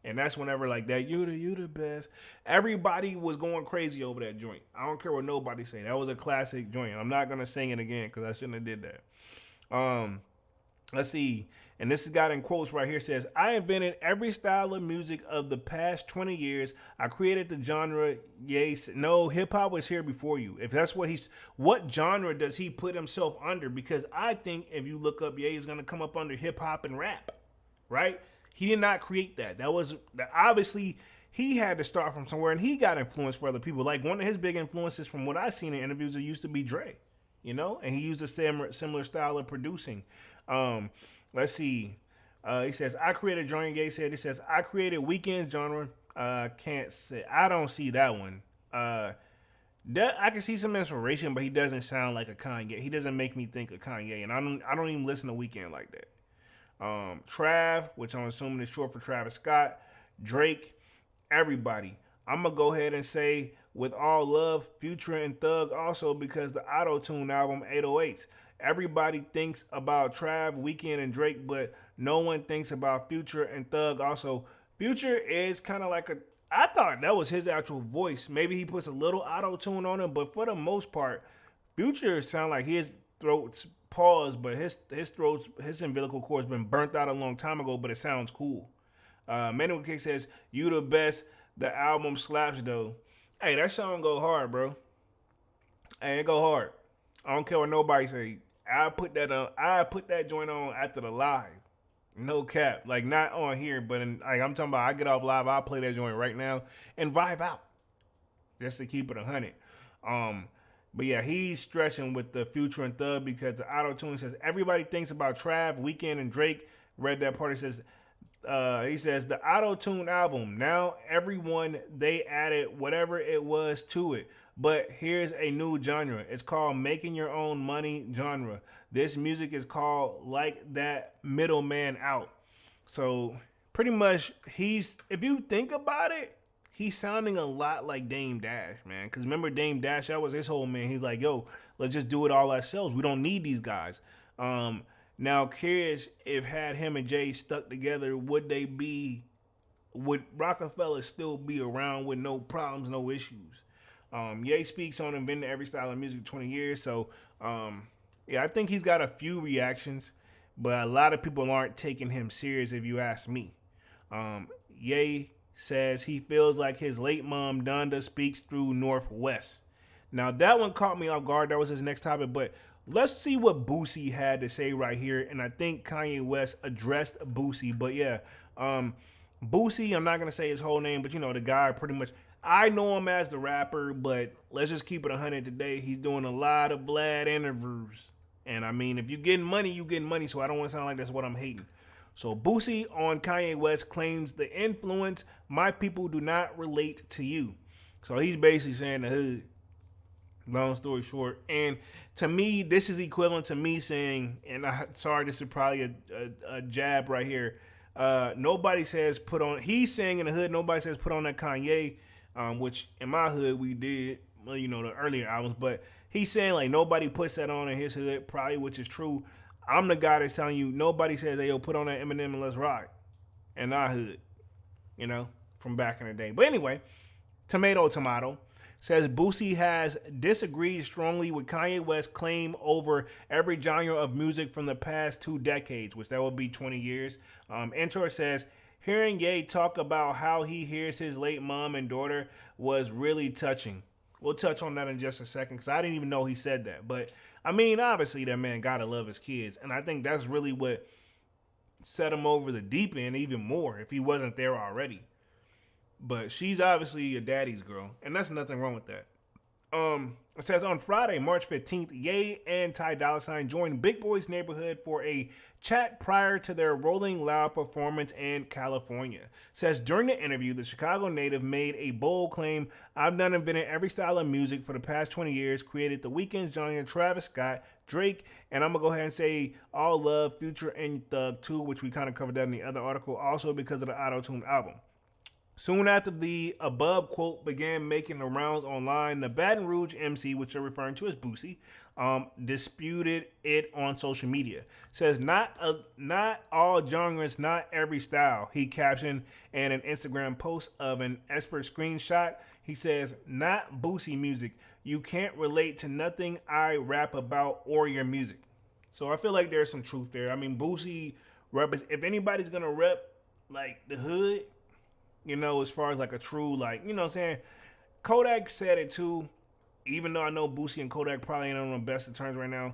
And that's whenever that, you the best. Everybody was going crazy over that joint. I don't care what nobody say. That was a classic joint. I'm not going to sing it again because I shouldn't have did that. Let's see. And this is got in quotes right here, says, I invented every style of music of the past 20 years. I created the genre. Yes. No, hip hop was here before you. If that's what genre does he put himself under? Because I think if you look up, Ye is going to come up under hip hop and rap, right? He did not create that. Obviously he had to start from somewhere, and he got influence for other people. Like one of his big influences from what I've seen in interviews, it used to be Dre, and he used a similar style of producing. Let's see. He says, I created genre. Ye said, he says, I created weekend genre. Can't say, I don't see that one. I can see some inspiration, but he doesn't sound like a Kanye. He doesn't make me think of Kanye, and I don't even listen to Weekend like that. Trav, which I'm assuming is short for Travis Scott, Drake, everybody. I'm gonna go ahead and say with All Love, Future, and Thug also because the auto-tune album 808s. Everybody thinks about Trav, Weeknd, and Drake, but no one thinks about Future and Thug also. Future is kind of like I thought that was his actual voice. Maybe he puts a little auto-tune on it, but for the most part, Future sound like his throat's paused, but his umbilical cord's been burnt out a long time ago, but it sounds cool. Manuel K says, "You the best. The album slaps though." Hey, that song go hard, bro. Hey, it go hard. I don't care what nobody say. I put that joint on after the live. No cap. Like, not on here, but I'm talking about I get off live, I'll play that joint right now and vibe out. Just to keep it 100. But yeah, he's stretching with the Future and Thug because the auto-tune says everybody thinks about Trav, Weeknd, and Drake. Read that part. It says he says the auto-tune album. Now everyone, they added whatever it was to it. But here's a new genre. It's called making your own money genre. This music is called Like That Middleman Out. So pretty much if you think about it, he's sounding a lot like Dame Dash, man. Because remember Dame Dash, that was his whole man. He's like, yo, let's just do it all ourselves. We don't need these guys. Now, curious if had him and Jay stuck together, would Rockefeller still be around with no problems, no issues? Ye speaks on inventing every style of music 20 years. So, yeah, I think he's got a few reactions, but a lot of people aren't taking him serious if you ask me. Ye says he feels like his late mom, Donda, speaks through Northwest. Now, that one caught me off guard. That was his next topic, but let's see what Boosie had to say right here. And I think Kanye West addressed Boosie, but yeah, Boosie, I'm not going to say his whole name, but you know, the guy pretty much, I know him as the rapper, but let's just keep it 100 today. He's doing a lot of Vlad interviews. And I mean, if you're getting money, you getting money. So I don't want to sound like that's what I'm hating. So Boosie on Kanye West claims the influence, my people do not relate to you. So he's basically saying the hood. Long story short. And to me, this is equivalent to me saying, and sorry, this is probably a jab right here. Nobody says put on, he's saying in the hood, nobody says put on that Kanye, which in my hood we did, well, you know, the earlier albums, but he's saying like nobody puts that on in his hood, probably, which is true. I'm the guy that's telling you, nobody says, hey, yo, put on that Eminem and let's ride. In our hood, you know, from back in the day. But anyway, tomato. Says Boosie has disagreed strongly with Kanye West's claim over every genre of music from the past 2 decades, which that would be 20 years. Entor says, hearing Ye talk about how he hears his late mom and daughter was really touching. We'll touch on that in just a second because I didn't even know he said that. But, I mean, obviously that man gotta love his kids. And I think that's really what set him over the deep end even more if he wasn't there already. But she's obviously a daddy's girl, and that's nothing wrong with that. It says on Friday, March 15th, Ye and Ty Dolla $ign joined Big Boy's Neighborhood for a chat prior to their Rolling Loud performance in California. Says during the interview, the Chicago native made a bold claim, I've done invented every style of music for the past 20 years, created The Weeknd's genre, Travis Scott, Drake, and I'm going to go ahead and say All Love, Future, and Thug too, which we kind of covered that in the other article, also because of the auto-tune album. Soon after the above quote began making the rounds online, the Baton Rouge MC, which you're referring to as Boosie, disputed it on social media. Says not all genres, not every style. He captioned in an Instagram post of an expert screenshot. He says, not Boosie music. You can't relate to nothing I rap about or your music. So I feel like there's some truth there. I mean, Boosie if anybody's gonna rep like the hood, you know, as far as like a true, like, you know what I'm saying? Kodak said it too, even though I know Boosie and Kodak probably ain't on the best of terms right now.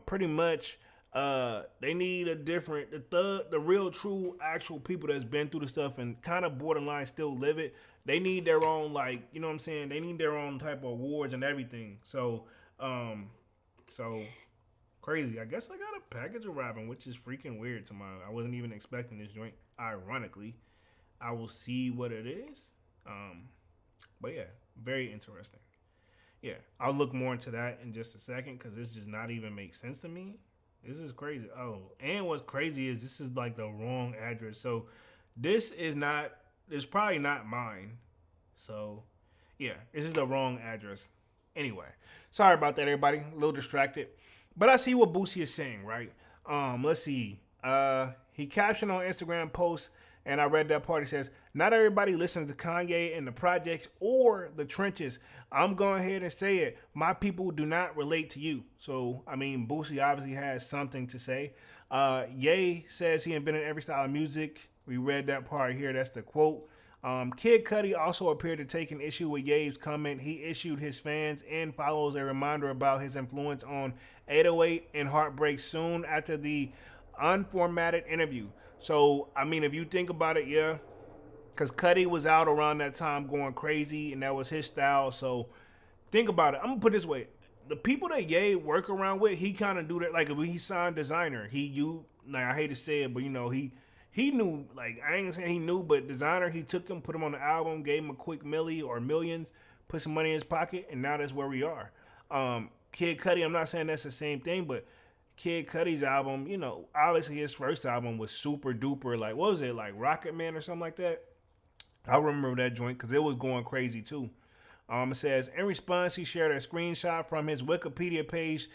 Pretty much, they need a different, the real, true, actual people that's been through the stuff and kind of borderline still live it. They need their own, like, you know what I'm saying? They need their own type of awards and everything. So crazy. I guess I got a package of rapping, which is freaking weird to I wasn't even expecting this joint, ironically. I will see what it is. But yeah, very interesting. Yeah, I'll look more into that in just a second because this does not even make sense to me. This is crazy. Oh, and what's crazy is this is like the wrong address. So this is probably not mine. So Yeah, this is the wrong address. Anyway, sorry about that, everybody. A little distracted. But I see what Boosie is saying, right? Let's see. He captioned on Instagram post, and I read that part. He says, "Not everybody listens to Kanye in the projects or the trenches. I'm going ahead and say it. My people do not relate to you." So, I mean, Boosie obviously has something to say. Ye says he invented every style of music. We read that part here. That's the quote. Kid Cudi also appeared to take an issue with Ye's comment. He issued his fans and followers a reminder about his influence on 808 and Heartbreak soon after the unformatted interview. So, I mean, if you think about it, yeah, because Cudi was out around that time going crazy, and that was his style. So, think about it. I'm going to put it this way. The people that Ye work around with, he kind of do that. Like, if he signed Designer, like, I hate to say it, but, he knew, like, I ain't gonna say he knew, but Designer, he took him, put him on the album, gave him a quick milli or millions, put some money in his pocket, and now that's where we are. Kid Cudi, I'm not saying that's the same thing, but Kid Cudi's album, obviously his first album was super duper, like, what was it, like Rocket Man or something like that? I remember that joint because it was going crazy too. It says, in response, he shared a screenshot from his Wikipedia page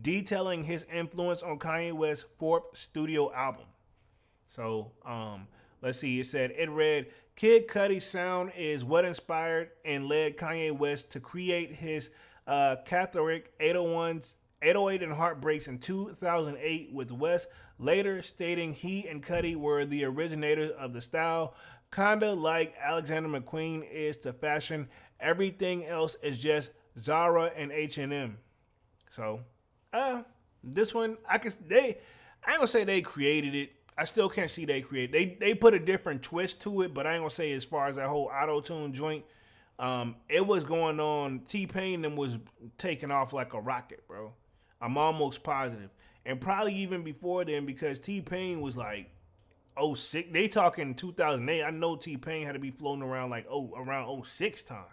detailing his influence on Kanye West's fourth studio album. So, let's see. It read, Kid Cudi's sound is what inspired and led Kanye West to create his Catholic 808s, 808 and Heartbreaks in 2008, with West later stating he and Cudi were the originators of the style, kinda like Alexander McQueen is to fashion. Everything else is just Zara and H&M. So, this one, I ain't gonna say they created it. I still can't see they created. They put a different twist to it, but I ain't gonna say as far as that whole auto-tune joint. It was going on. T-Pain and was taking off like a rocket, bro. I'm almost positive. And probably even before then, because T-Pain was like 06. They talking 2008. I know T-Pain had to be floating around like around 06 time.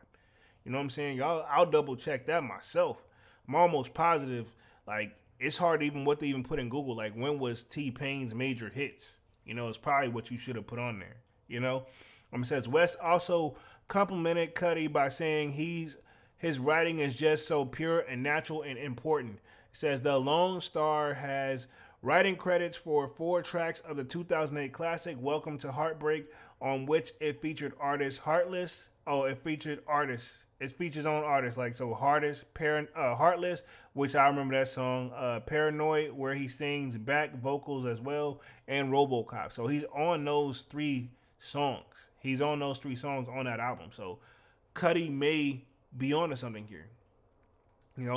You know what I'm saying? I'll double check that myself. I'm almost positive. Like, it's hard even what to even put in Google. Like, when was T-Pain's major hits? It's probably what you should have put on there. It says West also complimented Cudi by saying his writing is just so pure and natural and important. It says the Lone Star has writing credits for 4 tracks of the 2008 classic Welcome to Heartbreak, on which it featured artists Heartless. Oh, it featured artists. It features on artists like Heartless, which I remember that song. Paranoid, where he sings back vocals as well, and RoboCop. So he's on those 3 songs. He's on those 3 songs on that album. So Cudi may be onto something here.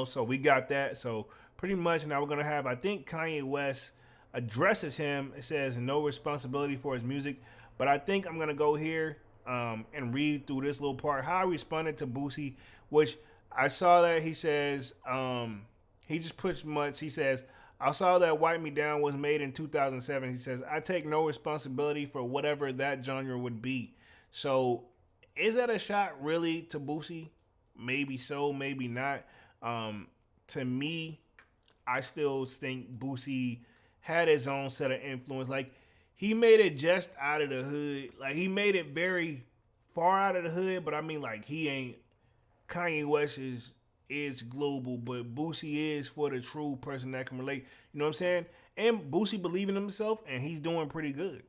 So we got that. So pretty much now we're gonna have, I think Kanye West addresses him. It says no responsibility for his music, but I think I'm gonna go here and read through this little part. How I responded to Boosie, which I saw that he says, he just puts much. He says, I saw that Wipe Me Down was made in 2007. He says, I take no responsibility for whatever that genre would be. So is that a shot really to Boosie? Maybe so, maybe not. To me, I still think Boosie had his own set of influence. Like, he made it just out of the hood. Like, he made it very far out of the hood, but I mean, like, he ain't. Kanye West is global, but Boosie is for the true person that can relate. You know what I'm saying? And Boosie believe in himself, and he's doing pretty good.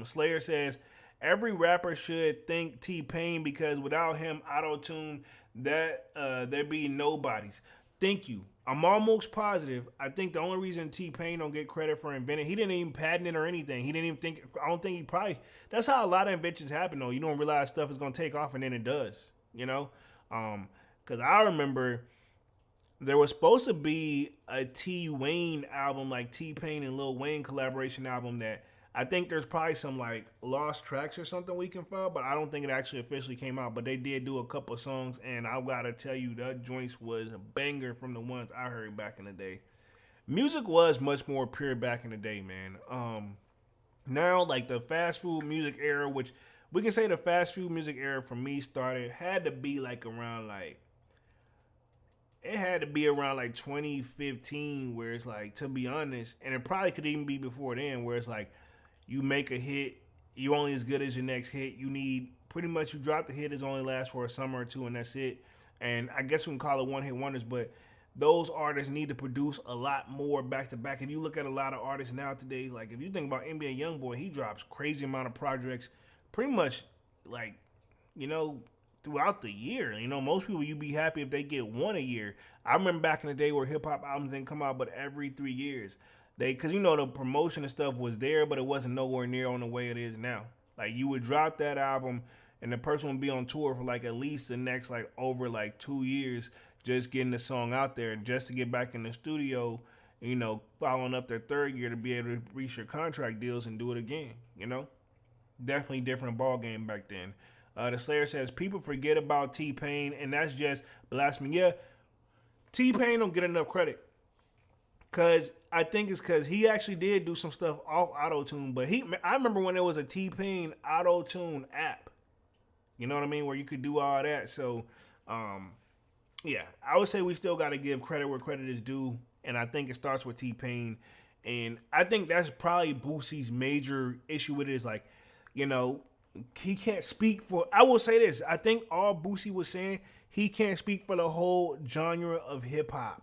Slayer says, every rapper should thank T-Pain because without him, auto-tune, there'd be nobodies. Thank you. I'm almost positive. I think the only reason T-Pain don't get credit for inventing, he didn't even patent it or anything. He didn't even think, I don't think he probably, that's how a lot of inventions happen though. You don't realize stuff is going to take off and then it does, Because I remember there was supposed to be a T Wayne album, like T-Pain and Lil Wayne collaboration album that I think there's probably some like lost tracks or something we can find, but I don't think it actually officially came out. But they did do a couple songs, and I gotta tell you, that joints was a banger from the ones I heard back in the day. Music was much more pure back in the day, man. Now, like the fast food music era, which we can say the fast food music era for me had to be like around like, it had to be around like 2015, where it's like, to be honest, and it probably could even be before then, where it's like, you make a hit, you only as good as your next hit. You need pretty much you drop the hit, it only lasts for a summer or two, and that's it. And I guess we can call it one-hit wonders, but those artists need to produce a lot more back-to-back. If you look at a lot of artists nowadays, like if you think about NBA Youngboy, he drops crazy amount of projects pretty much like, throughout the year. Most people, you'd be happy if they get one a year. I remember back in the day where hip-hop albums didn't come out but every 3 years. Because the promotion and stuff was there, but it wasn't nowhere near on the way it is now. Like, you would drop that album, and the person would be on tour for like at least the next over 2 years, just getting the song out there, just to get back in the studio, following up their third year to be able to reach your contract deals and do it again. Definitely different ball game back then. The Slayer says people forget about T-Pain, and that's just blasphemy. Yeah, T-Pain don't get enough credit. Cause I think it's because he actually did do some stuff off auto-tune, but I remember when there was a T-Pain auto-tune app. You know what I mean? Where you could do all that. So, yeah, I would say we still got to give credit where credit is due, and I think it starts with T-Pain, and I think that's probably Boosie's major issue with it is he can't speak for. I will say this: I think all Boosie was saying, he can't speak for the whole genre of hip hop.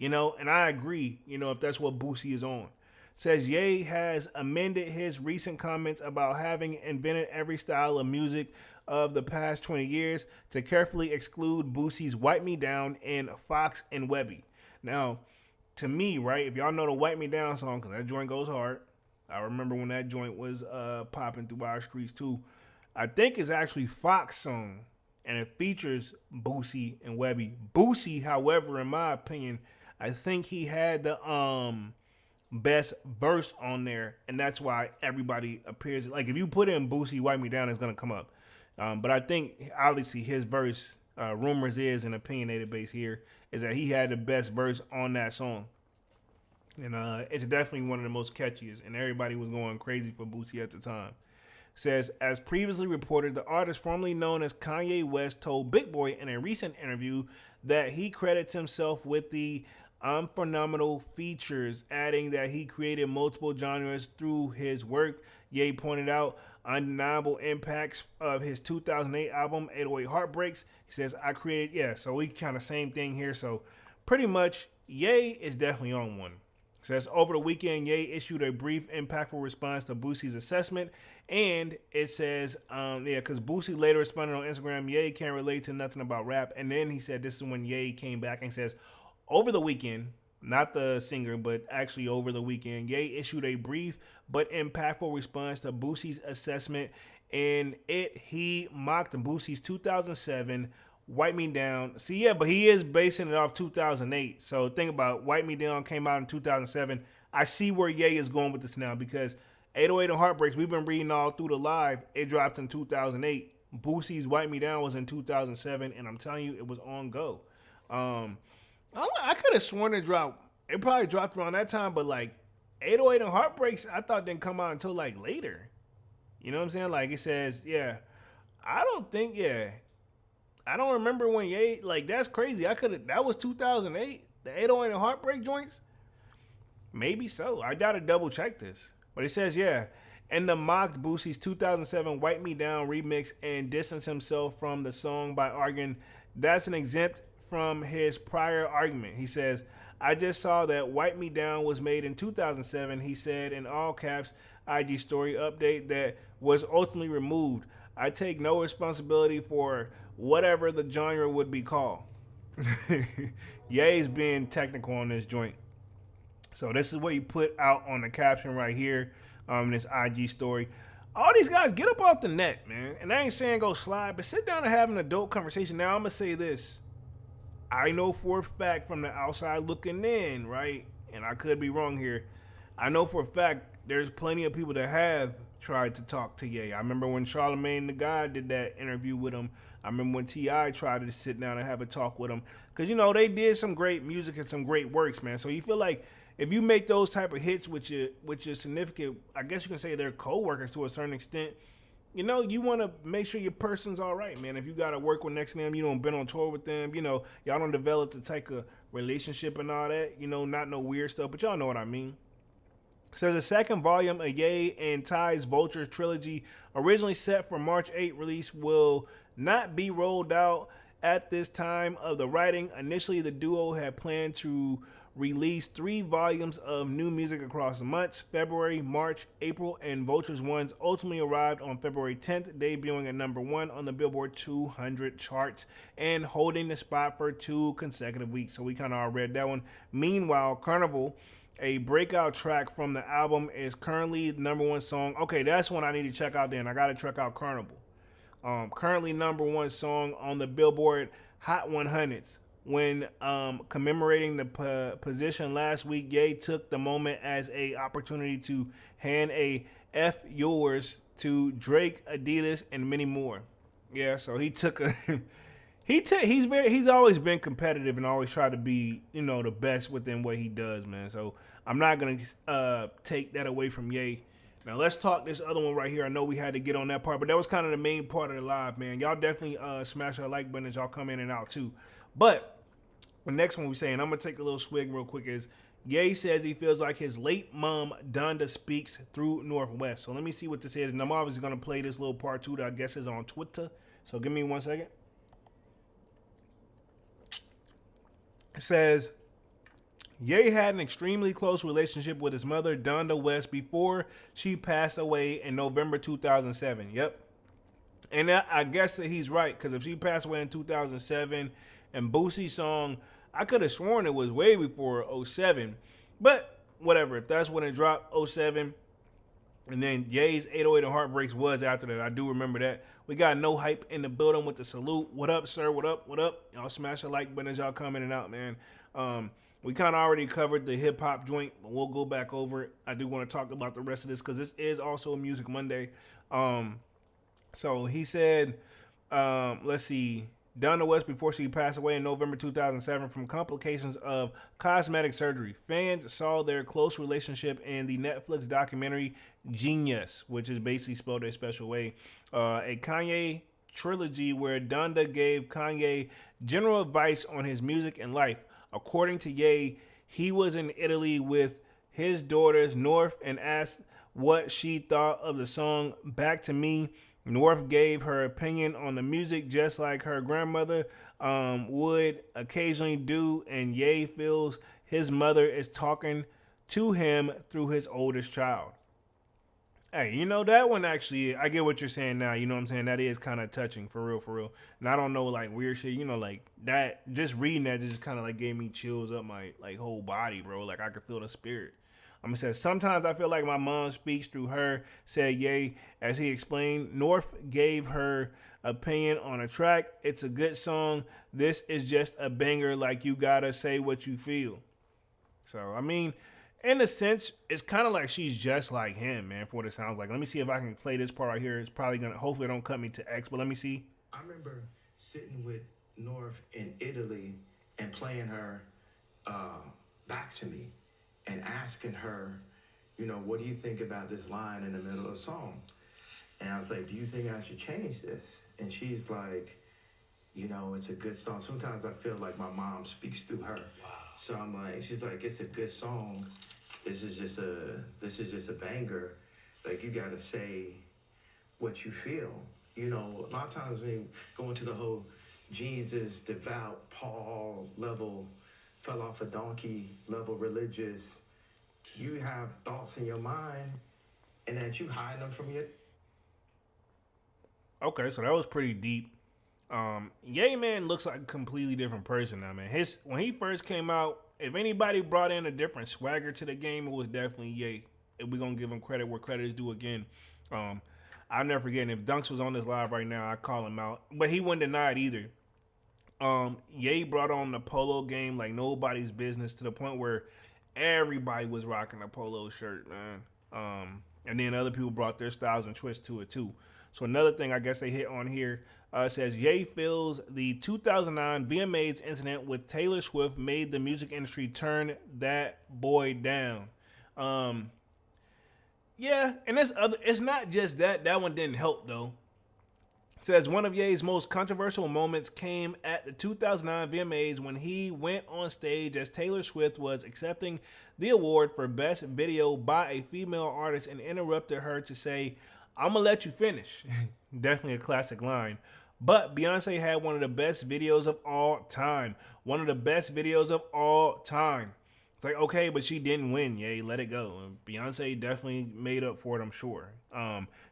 And I agree, if that's what Boosie is on. Says Ye has amended his recent comments about having invented every style of music of the past 20 years to carefully exclude Boosie's Wipe Me Down and Fox and Webby. Now, to me, right, if y'all know the Wipe Me Down song, because that joint goes hard. I remember when that joint was popping through our streets too. I think it's actually Fox song, and it features Boosie and Webby. Boosie, however, in my opinion, I think he had the best verse on there, and that's why everybody appears. Like, if you put in Boosie, Wipe Me Down, it's going to come up. But I think, obviously, his verse, rumors is, an opinionated base here, is that he had the best verse on that song. And it's definitely one of the most catchiest, and everybody was going crazy for Boosie at the time. Says, as previously reported, the artist formerly known as Kanye West told Big Boy in a recent interview that he credits himself with the phenomenal features, adding that he created multiple genres through his work. Ye pointed out undeniable impacts of his 2008 album 808 Heartbreaks. He says, I created, so we kind of same thing here. So pretty much Ye is definitely on one. Says over the weekend, Ye issued a brief, impactful response to Boosie's assessment, and it says, because Boosie later responded on Instagram, Ye can't relate to nothing about rap, and then he said this is when Ye came back and says, over the weekend, not the singer, but actually over the weekend, Ye issued a brief but impactful response to Boosie's assessment, and he mocked Boosie's 2007 Wipe Me Down. See, yeah, but he is basing it off 2008. So think about it. Wipe Me Down came out in 2007. I see where Ye is going with this now because 808 and Heartbreaks, we've been reading all through the live. It dropped in 2008. Boosie's Wipe Me Down was in 2007, and I'm telling you, it was on go. I could have sworn it dropped. It probably dropped around that time, but 808 and Heartbreaks, I thought didn't come out until later. You know what I'm saying? It says, I don't remember when Ye, that's crazy. That was 2008. The 808 and Heartbreak joints? Maybe so. I gotta double check this. But it says, and the mocked Boosie's 2007 Wipe Me Down remix and distanced himself from the song by arguing that's an exempt from his prior argument. He says, I just saw that Wipe Me Down was made in 2007, he said in all caps IG story update that was ultimately removed. I take no responsibility for whatever the genre would be called. Ye's being technical on this joint. So this is what he put out on the caption right here, this IG story. All these guys, get up off the net, man. And I ain't saying go slide, but sit down and have an adult conversation. Now I'm gonna say this. I know for a fact from the outside looking in, right? And I could be wrong here. I know for a fact there's plenty of people that have tried to talk to Ye. I remember when Charlamagne the God did that interview with him. I remember when T.I. tried to sit down and have a talk with him. Because, they did some great music and some great works, man. So you feel like if you make those type of hits with your significant, I guess you can say they're co-workers to a certain extent, you want to make sure your person's all right, man. If you got to work with next to them, you don't been on tour with them, y'all don't develop the type of relationship and all that, not no weird stuff, but y'all know what I mean. Says the second volume of Ye and Ty's Vulture trilogy, originally set for March 8 release, will not be rolled out at this time of the writing. Initially, the duo had planned to release 3 volumes of new music across the months: February, March, April, and Vulture's ones ultimately arrived on February 10th, debuting at #1 on the Billboard 200 charts and holding the spot for 2 consecutive weeks. So we kind of read that one. Meanwhile, Carnival, a breakout track from the album, is currently the #1 song. Okay, that's one I need to check out then. I got to check out Carnival. Currently #1 song on the Billboard Hot 100s. When commemorating the position last week, Ye took the moment as a opportunity to hand a F yours to Drake, Adidas, and many more. Yeah, so he took a he's always been competitive and always tried to be, the best within what he does, man. So I'm not gonna take that away from Ye. Now let's talk this other one right here. I know we had to get on that part, but that was kind of the main part of the live, man. Y'all definitely smash that like button as y'all come in and out too. But the next one we're saying, I'm gonna take a little swig real quick, is Ye says he feels like his late mom Donda speaks through Northwest. So let me see what this is, and I'm obviously gonna play this little part too that I guess is on Twitter. So give me 1 second. It says Ye had an extremely close relationship with his mother, Donda West, before she passed away in November 2007. Yep. And I guess that he's right, because if she passed away in 2007 and Boosie's song, I could have sworn it was way before 07. But whatever, if that's when it dropped, 07. And then Ye's 808 and Heartbreaks was after that. I do remember that. We got No Hype in the building with the salute. What up, sir? What up? What up? Y'all smash the like button as y'all come in and out, man. We kind of already covered the hip-hop joint, but we'll go back over it. I do want to talk about the rest of this because this is also Music Monday. So he said, let's see, Donna West, before she passed away in November 2007 from complications of cosmetic surgery. Fans saw their close relationship in the Netflix documentary Genius, which is basically spelled a special way, a Kanye trilogy where Donda gave Kanye general advice on his music and life. According to Ye, he was in Italy with his daughters, North, and asked what she thought of the song Back to Me. North gave her opinion on the music just like her grandmother would occasionally do, and Ye feels his mother is talking to him through his oldest child. Hey, that one actually, I get what you're saying now. You know what I'm saying? That is kind of touching, for real, for real. And I don't know, like, weird shit, like, that, just reading that just kind of, like, gave me chills up my, like, whole body, bro. Like, I could feel the spirit. I'm going to say, sometimes I feel like my mom speaks through her, said Ye. As he explained, North gave her opinion on a track. It's a good song. This is just a banger, like, you gotta say what you feel. So, I mean, in a sense, it's kind of like she's just like him, man, for what it sounds like. Let me see if I can play this part right here. It's probably going to, hopefully it don't cut me to X, but let me see. I remember sitting with North in Italy and playing her Back to Me and asking her, what do you think about this line in the middle of the song? And I was like, do you think I should change this? And she's like, it's a good song. Sometimes I feel like my mom speaks through her. Wow. So I'm like, she's like, it's a good song. This is just a banger. Like, you gotta say what you feel. A lot of times when you go into the whole Jesus, devout, Paul level, fell off a donkey level religious, you have thoughts in your mind and that you hide them from your. Okay, so that was pretty deep. Ye Man looks like a completely different person now, man. When he first came out, if anybody brought in a different swagger to the game, it was definitely Ye. If we're gonna give him credit where credit is due again. I'll never forget, if Dunks was on this live right now, I'd call him out. But he wouldn't deny it either. Ye brought on the polo game like nobody's business, to the point where everybody was rocking a polo shirt, man. And then other people brought their styles and twists to it too. So another thing I guess they hit on here says Ye feels the 2009 VMAs incident with Taylor Swift made the music industry turn that boy down. Yeah, and it's not just that. That one didn't help though. Says one of Ye's most controversial moments came at the 2009 VMAs when he went on stage as Taylor Swift was accepting the award for Best Video by a female artist and interrupted her to say, "I'm gonna let you finish." Definitely a classic line. But Beyonce had one of the best videos of all time. One of the best videos of all time. It's like, okay, but she didn't win. Yay, let it go. And Beyonce definitely made up for it, I'm sure.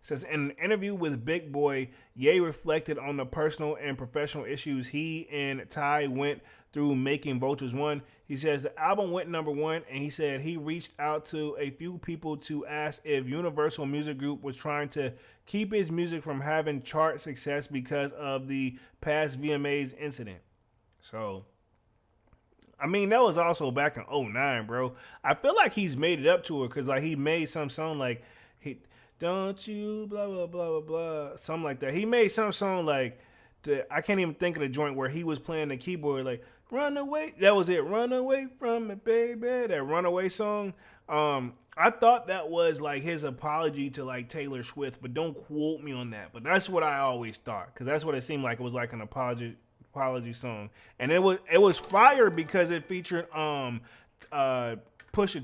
Says in an interview with Big Boy, Ye reflected on the personal and professional issues he and Ty went through making Vultures 1. He says the album went #1, and he said he reached out to a few people to ask if Universal Music Group was trying to keep his music from having chart success because of the past VMAs incident. So, I mean, that was also back in 2009, bro. I feel like he's made it up to her because, like, he made some song like, don't you, blah, blah, blah, blah, blah, something like that. He made some song like, I can't even think of the joint where he was playing the keyboard, like, run away. That was it. Run away from me, baby. That Runaway song. I thought that was, like, his apology to, like, Taylor Swift, but don't quote me on that. But that's what I always thought because that's what it seemed like. It was like an apology song, and it was fire because it featured Pusha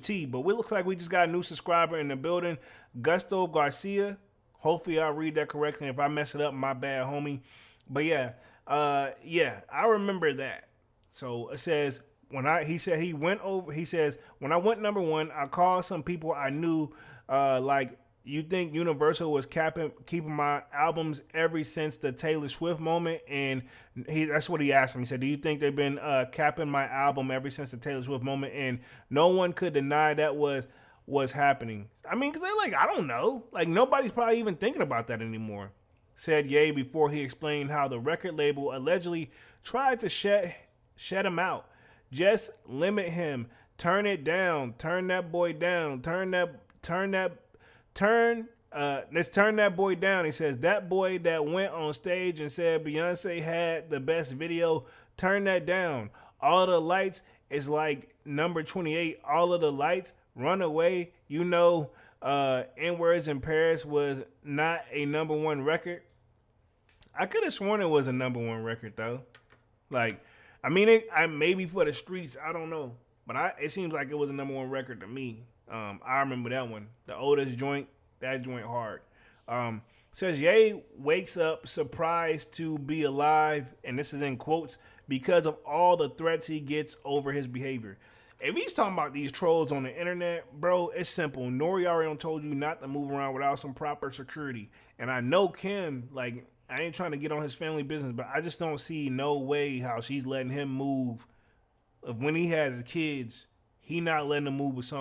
T. But it looks like we just got a new subscriber in the building, Gusto Garcia. Hopefully I read that correctly. If I mess it up, my bad, homie. But yeah, I remember that. So it says when I went #1, I called some people I knew, like, you think Universal was keeping my albums ever since the Taylor Swift moment? And that's what he asked him. He said, do you think they've been capping my album ever since the Taylor Swift moment? And no one could deny that was happening. I mean, because they're like, I don't know. Like, nobody's probably even thinking about that anymore. Said Ye before he explained how the record label allegedly tried to shut him out. Just limit him. Turn it down. Turn that boy down. Let's turn that boy down. He says, that boy that went on stage and said Beyonce had the best video, turn that down. All the lights is like number 28. All of the lights, run away. You know, N-Words in Paris was not a #1 record. I could have sworn it was a #1 record though. Like, I mean, I maybe for the streets, I don't know. But it seems like it was a #1 record to me. I remember that one. The oldest joint, that joint hard. Says Ye wakes up surprised to be alive, and this is in quotes, because of all the threats he gets over his behavior. If he's talking about these trolls on the internet, bro, it's simple. Nori already told you not to move around without some proper security. And I know Kim, like, I ain't trying to get on his family business, but I just don't see no way how she's letting him move. When he has kids, he not letting them move with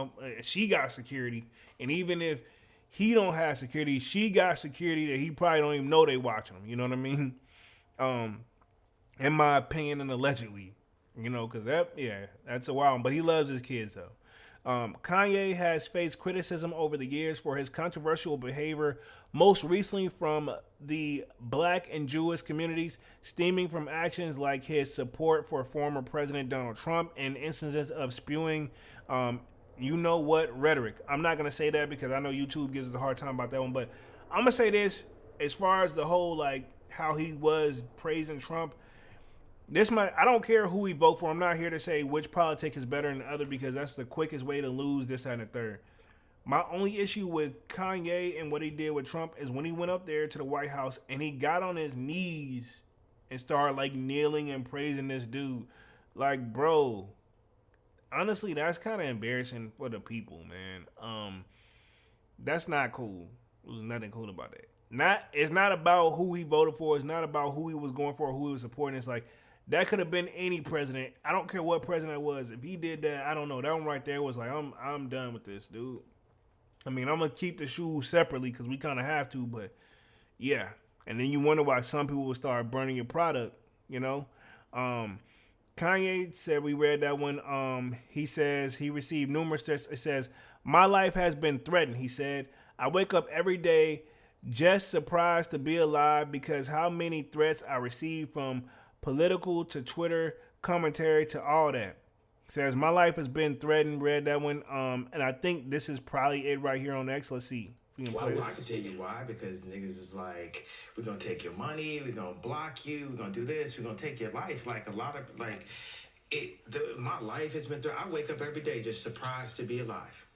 she got security. And even if he don't have security, she got security that he probably don't even know they watching him. You know what I mean? In my opinion, and allegedly, you know, because that's a wild one. But he loves his kids though. Kanye has faced criticism over the years for his controversial behavior, most recently from the Black and Jewish communities, stemming from actions like his support for former President Donald Trump and instances of spewing, rhetoric. I'm not going to say that because I know YouTube gives us a hard time about that one, but I'm going to say this as far as the whole, like, how he was praising Trump. I don't care who we vote for. I'm not here to say which politic is better than the other because that's the quickest way to lose this and the third. My only issue with Kanye and what he did with Trump is when he went up there to the White House and he got on his knees and started, like, kneeling and praising this dude. Like, bro, honestly, that's kind of embarrassing for the people, man. That's not cool. There's nothing cool about that. It's not about who he voted for. It's not about who he was going for or who he was supporting. It's like, that could have been any president. I don't care what president it was. If he did that, I don't know. That one right there was like, I'm done with this, dude. I mean, I'm going to keep the shoes separately because we kind of have to, but yeah. And then you wonder why some people will start burning your product, you know? Kanye said, we read that one. He says he received numerous threats. It says, my life has been threatened, he said. I wake up every day just surprised to be alive because how many threats I receive from political to Twitter commentary to all that. Says my life has been threatened. Read that one. And I think this is probably it right here on X. Let's see. We can Well, play this. I can tell you why, because niggas is like, we're gonna take your money, we're gonna block you, we're gonna do this, we're gonna take your life. Like a lot of my life has been through. I wake up every day just surprised to be alive,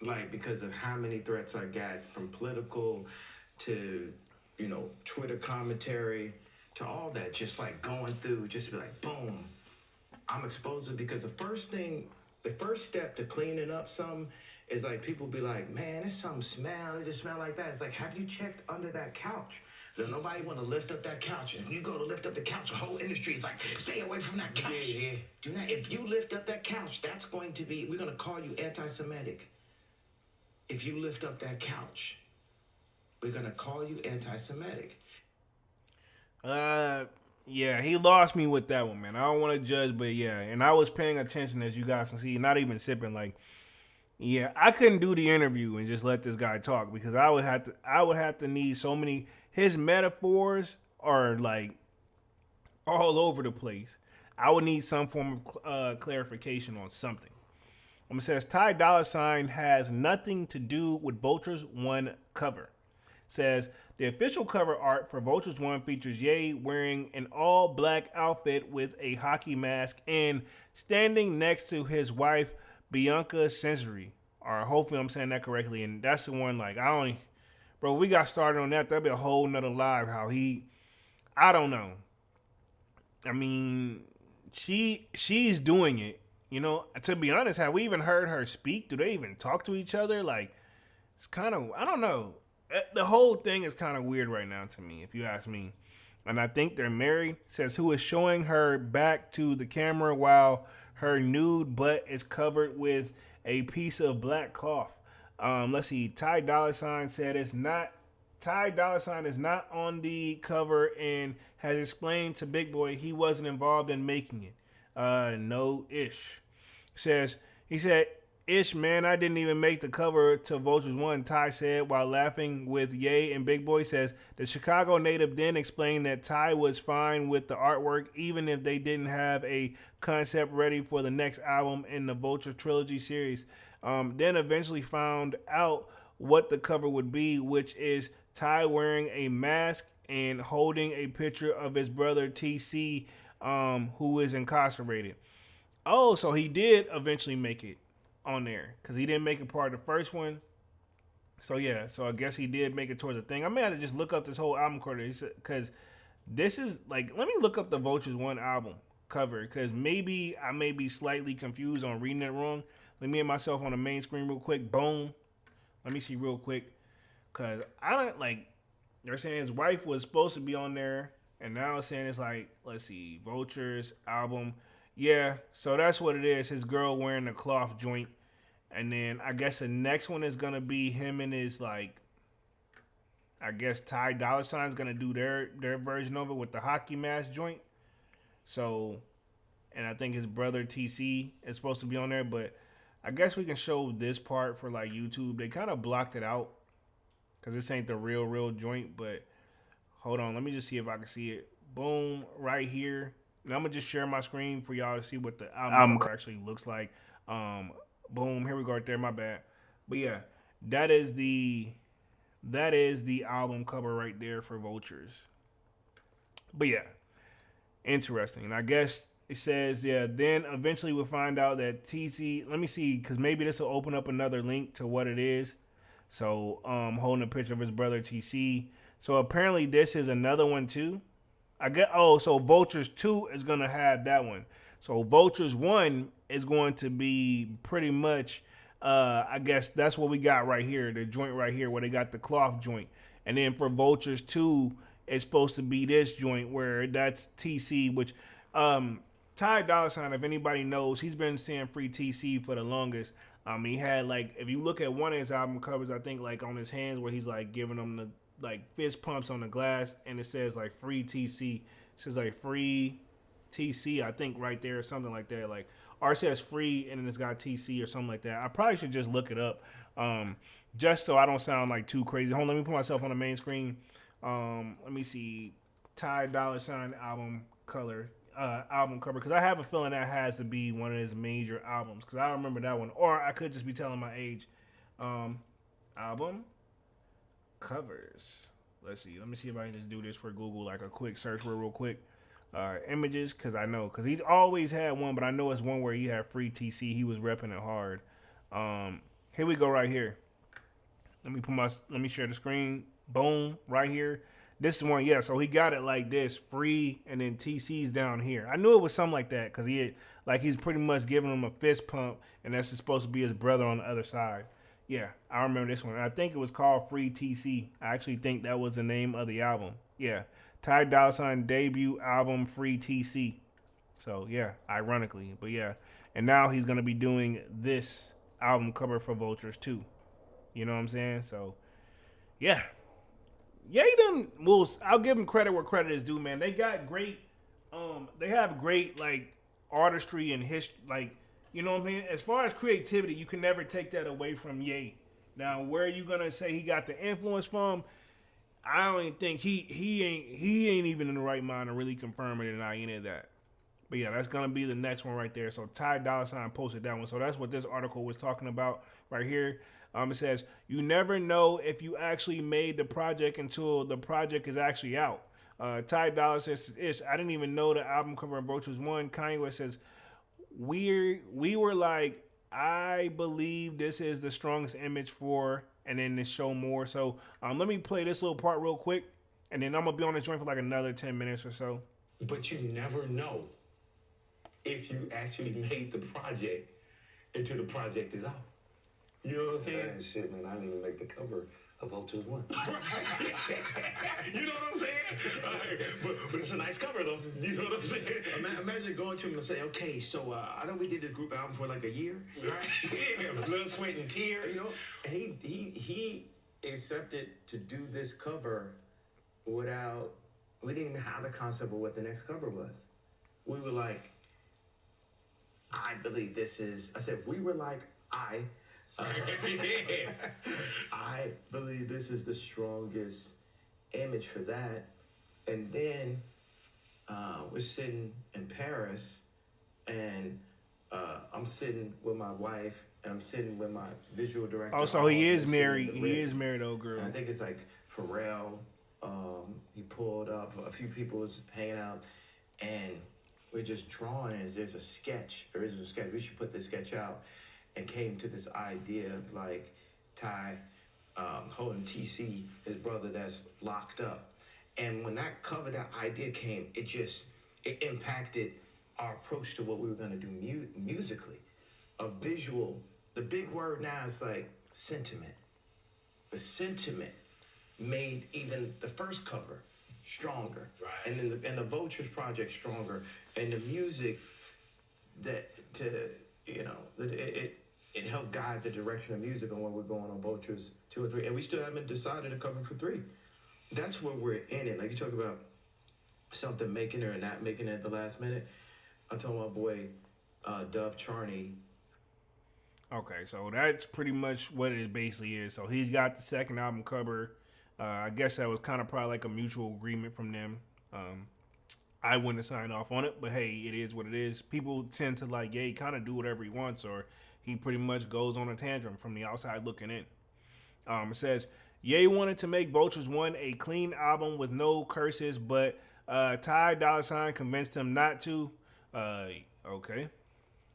like because of how many threats I got from political to, Twitter commentary to all that. Just like going through, just to be like, boom, I'm exposed to it. Because the first step to cleaning up something is like people be like, man, there's something smell. It just smell like that. It's like, have you checked under that couch? Nobody want to lift up that couch. And you go to lift up the couch, the whole industry is like, stay away from that couch. Yeah. Do not. If you lift up that couch, we're going to call you anti-Semitic. If you lift up that couch, we're going to call you anti-Semitic. Yeah, he lost me with that one, man. I don't want to judge, but yeah. And I was paying attention, as you guys can see, not even sipping. Like, yeah, I couldn't do the interview and just let this guy talk because I would have to need so many. His metaphors are like all over the place. I would need some form of clarification on something. It says Ty Dolla $ign has nothing to do with Vultures 1 cover. It says the official cover art for Vultures 1 features Ye wearing an all-black outfit with a hockey mask and standing next to his wife Bianca Censori. Or hopefully I'm saying that correctly. And that's the one like bro, we got started on that. That'd be a whole nother live. I don't know. I mean, she's doing it. To be honest, have we even heard her speak? Do they even talk to each other? Like, it's kind of, I don't know. The whole thing is kind of weird right now to me, if you ask me. And I think they're married. Says who is showing her back to the camera while her nude butt is covered with a piece of black cloth. Let's see. Ty Dolla $ign said Ty Dolla $ign is not on the cover and has explained to Big Boy he wasn't involved in making it. No ish. He said, ish, man, I didn't even make the cover to Vultures 1, Ty said while laughing with Ye and Big Boy. Says the Chicago native then explained that Ty was fine with the artwork even if they didn't have a concept ready for the next album in the Vulture trilogy series. Then eventually found out what the cover would be, which is Ty wearing a mask and holding a picture of his brother TC, who is incarcerated. Oh, so he did eventually make it on there because he didn't make it part of the first one. So yeah, so I guess he did make it towards the thing. I may have to just look up this whole album cover because this is like, let me look up the Vultures 1 album cover because maybe I may be slightly confused on reading it wrong. Let me get myself on the main screen real quick. Boom. Let me see real quick because I don't like. They're saying his wife was supposed to be on there, and now it's saying it's like, let's see, Vultures album. Yeah, so that's what it is. His girl wearing the cloth joint. And then I guess the next one is going to be him and his, like, I guess Ty Dolla $ign's going to do their version of it with the hockey mask joint. So, and I think his brother TC is supposed to be on there. But I guess we can show this part for, like, YouTube. They kind of blocked it out because this ain't the real joint. But hold on. Let me just see if I can see it. Boom, right here. And I'm going to just share my screen for y'all to see what the album cover actually looks like. Boom, here we go right there, my bad. But yeah, that is the album cover right there for Vultures. But yeah, interesting. And I guess it says, yeah, then eventually we'll find out that TC, let me see, because maybe this will open up another link to what it is. So, holding a picture of his brother TC. So apparently this is another one too. So Vultures 2 is going to have that one. So Vultures 1 is going to be pretty much, I guess that's what we got right here, the joint right here where they got the cloth joint. And then for Vultures 2, it's supposed to be this joint where that's TC, which Ty Dolla $ign, if anybody knows, he's been saying free TC for the longest. He had, like, if you look at one of his album covers, I think, like, on his hands where he's, like, giving them the, like, fist pumps on the glass, and it says, like, free TC. It says, like, free TC, I think, right there, or something like that. Like, or it says free, and then it's got TC or something like that. I probably should just look it up, just so I don't sound, like, too crazy. Hold on, let me put myself on the main screen. Let me see, Ty Dolla $ign album cover, because I have a feeling that has to be one of his major albums, because I remember that one. Or I could just be telling my age. Album covers. Let's see. Let me see if I can just do this for Google, like a quick search real quick. Images, because I know, because he's always had one, but I know it's one where he had free TC. He was repping it hard. Here we go right here. Let me share the screen. Boom, right here. This is one, yeah. So he got it like this, free, and then TC's down here. I knew it was something like that because he's pretty much giving him a fist pump, and that's supposed to be his brother on the other side. Yeah, I remember this one. I think it was called Free TC. I actually think that was the name of the album. Yeah, Ty Dolla $ign debut album, Free TC. So yeah, ironically, but yeah. And now he's gonna be doing this album cover for Vultures too. You know what I'm saying? So yeah. I'll give them credit where credit is due, man. They got great, they have great like artistry and history, like, you know what I mean? As far as creativity, you can never take that away from Ye. Now, where are you gonna say he got the influence from? I don't even think he ain't even in the right mind to really confirm it and deny any of that. But yeah, that's gonna be the next one right there. So Ty Dolla $ign posted that one. So that's what this article was talking about right here. It says, you never know if you actually made the project until the project is actually out. Ty Dolla says, I didn't even know the album cover of Vultures 1. Kanye West says, we were like, I believe this is the strongest image for, and then this show more. So let me play this little part real quick, and then I'm going to be on this joint for like another 10 minutes or so. But you never know if you actually made the project until the project is out. You know what I'm saying? Shit, man, I didn't even make the cover of Vultures 1. You know what I'm saying? But it's a nice cover, though. You know what I'm saying? Imagine going to him and say, okay, so I know we did this group album for like a year. Right? Yeah, blood, sweat, and tears. You know, and he accepted to do this cover without, we didn't even have the concept of what the next cover was. We were like, I believe this is, I said, we were like, I believe this is the strongest image for that. And then we're sitting in Paris, and I'm sitting with my wife, and I'm sitting with my visual director. Oh, so he is married. He is married, old girl. And I think it's like Pharrell. He pulled up. A few people was hanging out, and we're just drawing. There's a sketch. There is a sketch. We should put this sketch out. And came to this idea of like Ty holding TC, his brother that's locked up. And when that idea came, it impacted our approach to what we were gonna do musically. A visual, the big word now is like sentiment. The sentiment made even the first cover stronger. Right. And then the Vultures project stronger. And the music it helped guide the direction of music on where we're going on Vultures 2 and 3. And we still haven't decided to cover for 3. That's where we're in it. Like you talk about something making it or not making it at the last minute. I told my boy, Dove Charney. Okay, so that's pretty much what it basically is. So he's got the second album cover. I guess that was kind of probably like a mutual agreement from them. I wouldn't have signed off on it, but hey, it is what it is. People tend to like, yeah, he kind of do whatever he wants, or he pretty much goes on a tantrum from the outside looking in. It says, Ye wanted to make Vultures 1 a clean album with no curses, but Ty Dolla $ign convinced him not to. Okay.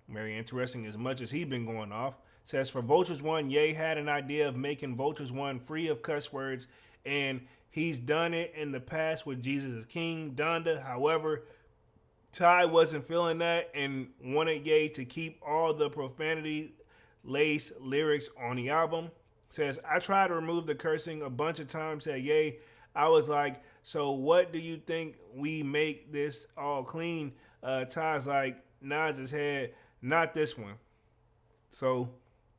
Very interesting as much as he been going off. It says, for Vultures 1, Ye had an idea of making Vultures 1 free of cuss words, and he's done it in the past with Jesus is King, Donda. However, Ty wasn't feeling that and wanted Ye to keep all the profanity-laced lyrics on the album. Says, I tried to remove the cursing a bunch of times at Ye. I was like, so what do you think we make this all clean? Ty's like, nods his head, not this one. So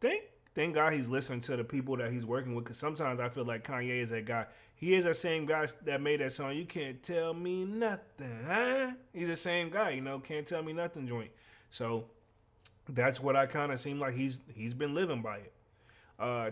thank God he's listening to the people that he's working with, because sometimes I feel like Kanye is that guy. He is that same guy that made that song, You Can't Tell Me Nothing, huh? He's the same guy, Can't Tell Me Nothing joint. So that's what I kind of seem like he's been living by it.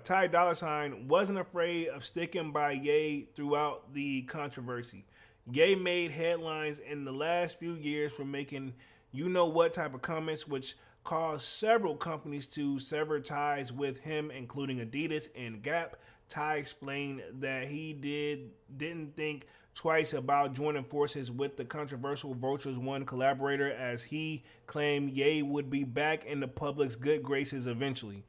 Ty Dolla $ign wasn't afraid of sticking by Ye throughout the controversy. Ye made headlines in the last few years for making you-know-what type of comments, which caused several companies to sever ties with him, including Adidas and Gap. Ty explained that he didn't think twice about joining forces with the controversial Vultures One collaborator, as he claimed Ye would be back in the public's good graces eventually.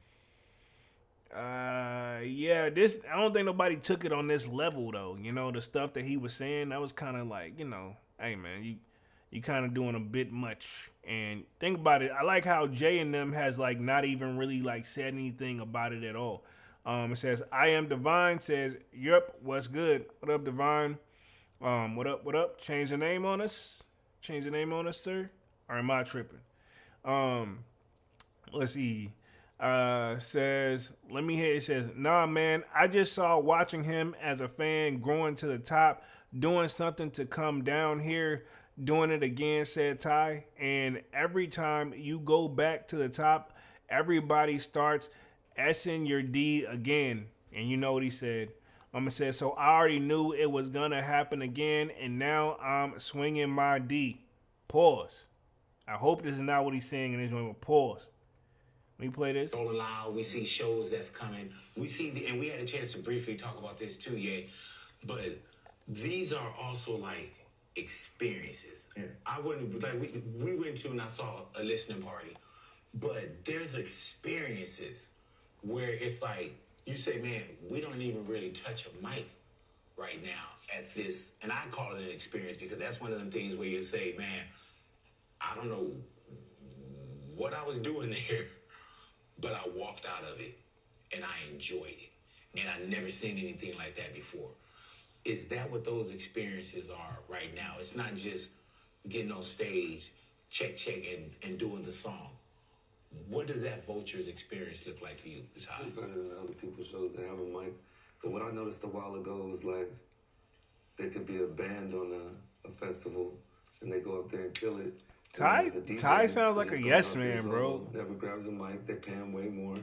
Yeah, this, I don't think nobody took it on this level though. You know, the stuff that he was saying, that was kind of like, you know, hey man, you kind of doing a bit much. And think about it, I like how Jay and them has like not even really like said anything about it at all. It says, I am Divine, says, yep, what's good? What up, Divine? What up, what up? Change the name on us? Change the name on us, sir? Or am I tripping? Let's see. Says, let me hear it. Says, nah, man, I just saw watching him as a fan growing to the top, doing something to come down here, doing it again, said Ty. And every time you go back to the top, everybody starts S'ing your D again. And you know what he said. I'm gonna say, so I already knew it was gonna happen again, and now I'm swinging my D. Pause. I hope this is not what he's saying in this one, but pause. Let me play this. All allowed. We see shows that's coming. We see, and we had a chance to briefly talk about this too, yeah. But these are also like experiences. Yeah. I wouldn't like we went to and I saw a listening party, but there's experiences where it's like you say, man, we don't even really touch a mic right now at this, and I call it an experience because that's one of them things where you say, man, I don't know what I was doing there, but I walked out of it and I enjoyed it, and I've never seen anything like that before. Is that what those experiences are right now? It's not just getting on stage, check, and doing the song. What does that Vultures experience look like to you? It's better than other people's shows that have a mic. But what I noticed a while ago was like, there could be a band on a festival, and they go up there and kill it. Ty sounds like a yes man, bro. Never grabs a mic. They pay him way more,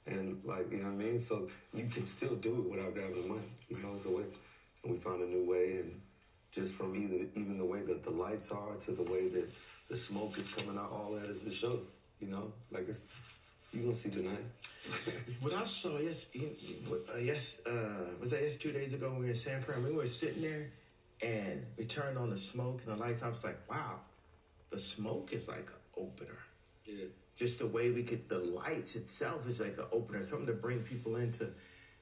and like, you know what I mean. So you can still do it without grabbing a mic. You know, it's a way. And we found a new way, and just from even the way that the lights are to the way that the smoke is coming out, all that is the show. You know, like it's, you gonna see tonight. What I saw, was that 2 days ago when we were in San Fran? We were sitting there and we turned on the smoke and the lights. I was like, wow, the smoke is like an opener. Yeah. Just the way the lights itself is like an opener, something to bring people into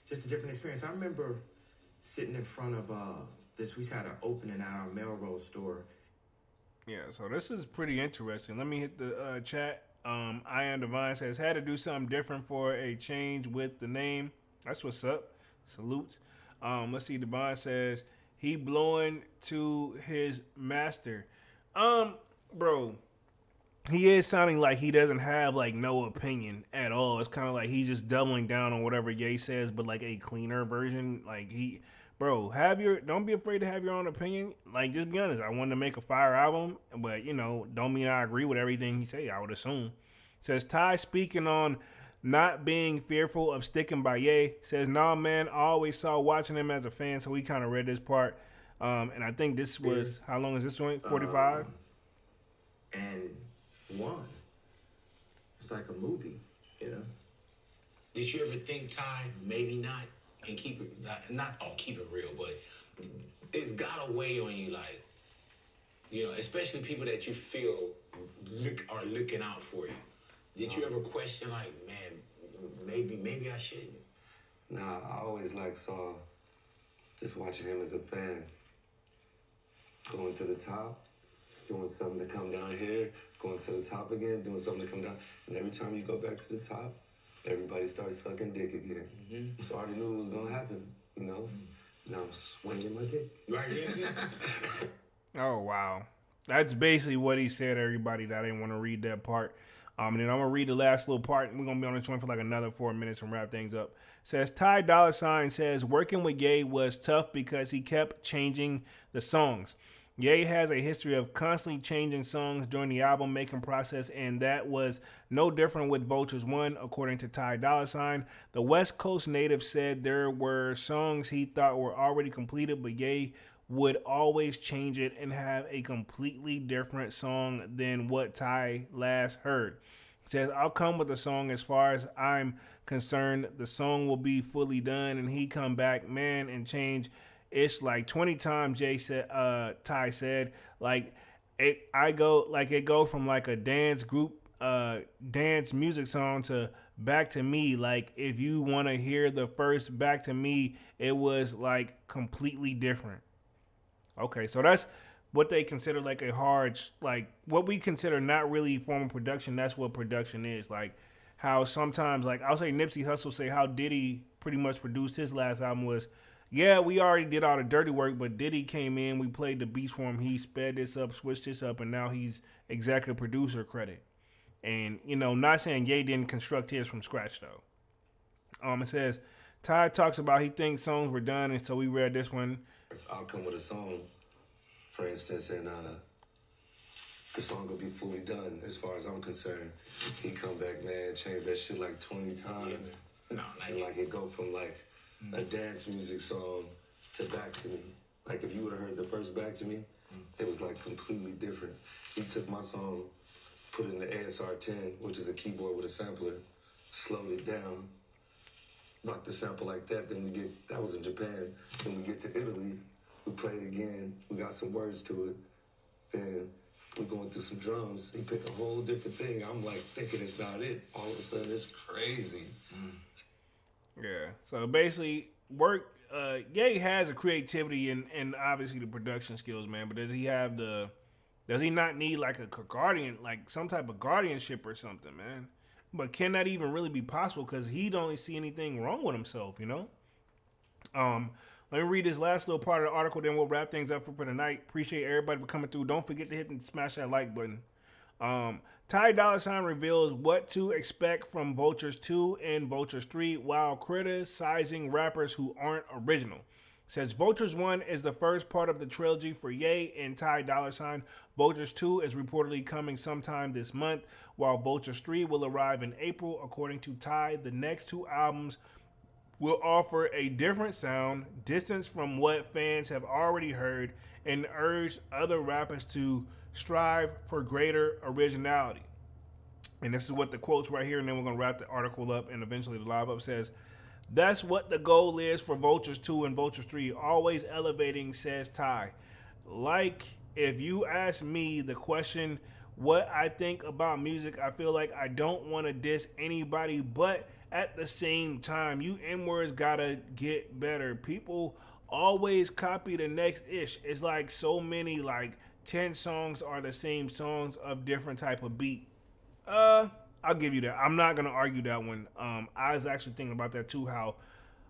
just a different experience. I remember sitting in front of we had an opening at our Melrose store. Yeah, so this is pretty interesting. Let me hit the chat. I Am Divine says, had to do something different for a change with the name. That's what's up. Salutes. Let's see. Divine says, he blowing to his master. Bro, he is sounding like he doesn't have like no opinion at all. It's kind of like he's just doubling down on whatever Ye says, but like a cleaner version. Like bro, don't be afraid to have your own opinion. Like, just be honest. I wanted to make a fire album, but you know, don't mean I agree with everything he say. I would assume. Says Ty, speaking on not being fearful of sticking by Ye, says, nah, man, I always saw watching him as a fan, so we kind of read this part. And I think this was, how long is this joint? 45? And one. It's like a movie, you know? Did you ever think, Ty, maybe not, and keep it, keep it real, but it's got a weigh on you, like, you know, especially people that you feel are looking out for you. Did you ever question, like, man, maybe I shouldn't? Nah, I always saw just watching him as a fan, going to the top, doing something to come down here, going to the top again, doing something to come down, and every time you go back to the top, everybody starts sucking dick again. Mm-hmm. So I already knew it was gonna happen, you know? Now I'm swinging my dick. Right, yeah. Oh, wow. That's basically what he said, everybody. That I didn't want to read that part. And then I'm going to read the last little part. We're going to be on the joint for like another 4 minutes and wrap things up. Says, Ty Dolla $ign says, working with Ye was tough because he kept changing the songs. Ye has a history of constantly changing songs during the album making process, and that was no different with Vultures One, according to Ty Dolla $ign. The West Coast native said there were songs he thought were already completed, but Ye would always change it and have a completely different song than what Ty last heard. Says, I'll come with the song as far as I'm concerned. The song will be fully done. And he come back, man, and change ish like 20 times, Ty said. Like, it go from like a dance group, dance music song to Back to Me. Like, if you want to hear the first Back to Me, it was like completely different. Okay, so that's what they consider like a hard, like what we consider not really formal production. That's what production is. Like how sometimes, like I'll say Nipsey Hussle say how Diddy pretty much produced his last album was, yeah, we already did all the dirty work, but Diddy came in, we played the beats for him, he sped this up, switched this up, and now he's executive producer credit. And, you know, not saying Ye didn't construct his from scratch though. It says, Ty talks about he thinks songs were done, and so we read this one. I'll come with a song, for instance, and the song will be fully done as far as I'm concerned. He come back, man, change that shit like 20 times. No, and like it go from like a dance music song to Back to Me. Like if you would have heard the first Back to Me, it was like completely different. He took my song, put it in the ASR 10, which is a keyboard with a sampler, slowed it down, knocked the sample like that. Then that was in Japan. Then we get to Italy, we play it again, we got some words to it. Then we're going through some drums. He picked a whole different thing. I'm like thinking it's not it. All of a sudden it's crazy. Yeah. So basically, Ye has a creativity and obviously the production skills, man. But does he not need like a guardian, like some type of guardianship or something, man? But can that even really be possible? Because he don't see anything wrong with himself, you know? Let me read this last little part of the article, then we'll wrap things up for tonight. Appreciate everybody for coming through. Don't forget to hit and smash that like button. Ty Dolla $ign reveals what to expect from Vultures 2 and Vultures 3 while criticizing rappers who aren't original. Says Vultures 1 is the first part of the trilogy for Ye and Ty Dolla $ign. Vultures 2 is reportedly coming sometime this month, while Vultures 3 will arrive in April. According to Ty, the next two albums will offer a different sound, distance from what fans have already heard, and urge other rappers to strive for greater originality. And this is what the quotes right here, and then we're going to wrap the article up and eventually the live up says. That's what the goal is for Vultures 2 and Vultures 3. Always elevating, says Ty. Like, if you ask me the question, what I think about music, I feel like I don't want to diss anybody, but at the same time, you N-words gotta get better. People always copy the next ish. It's like so many, like 10 songs are the same songs of different type of beat. I'll give you that. I'm not gonna argue that one. I was actually thinking about that too, how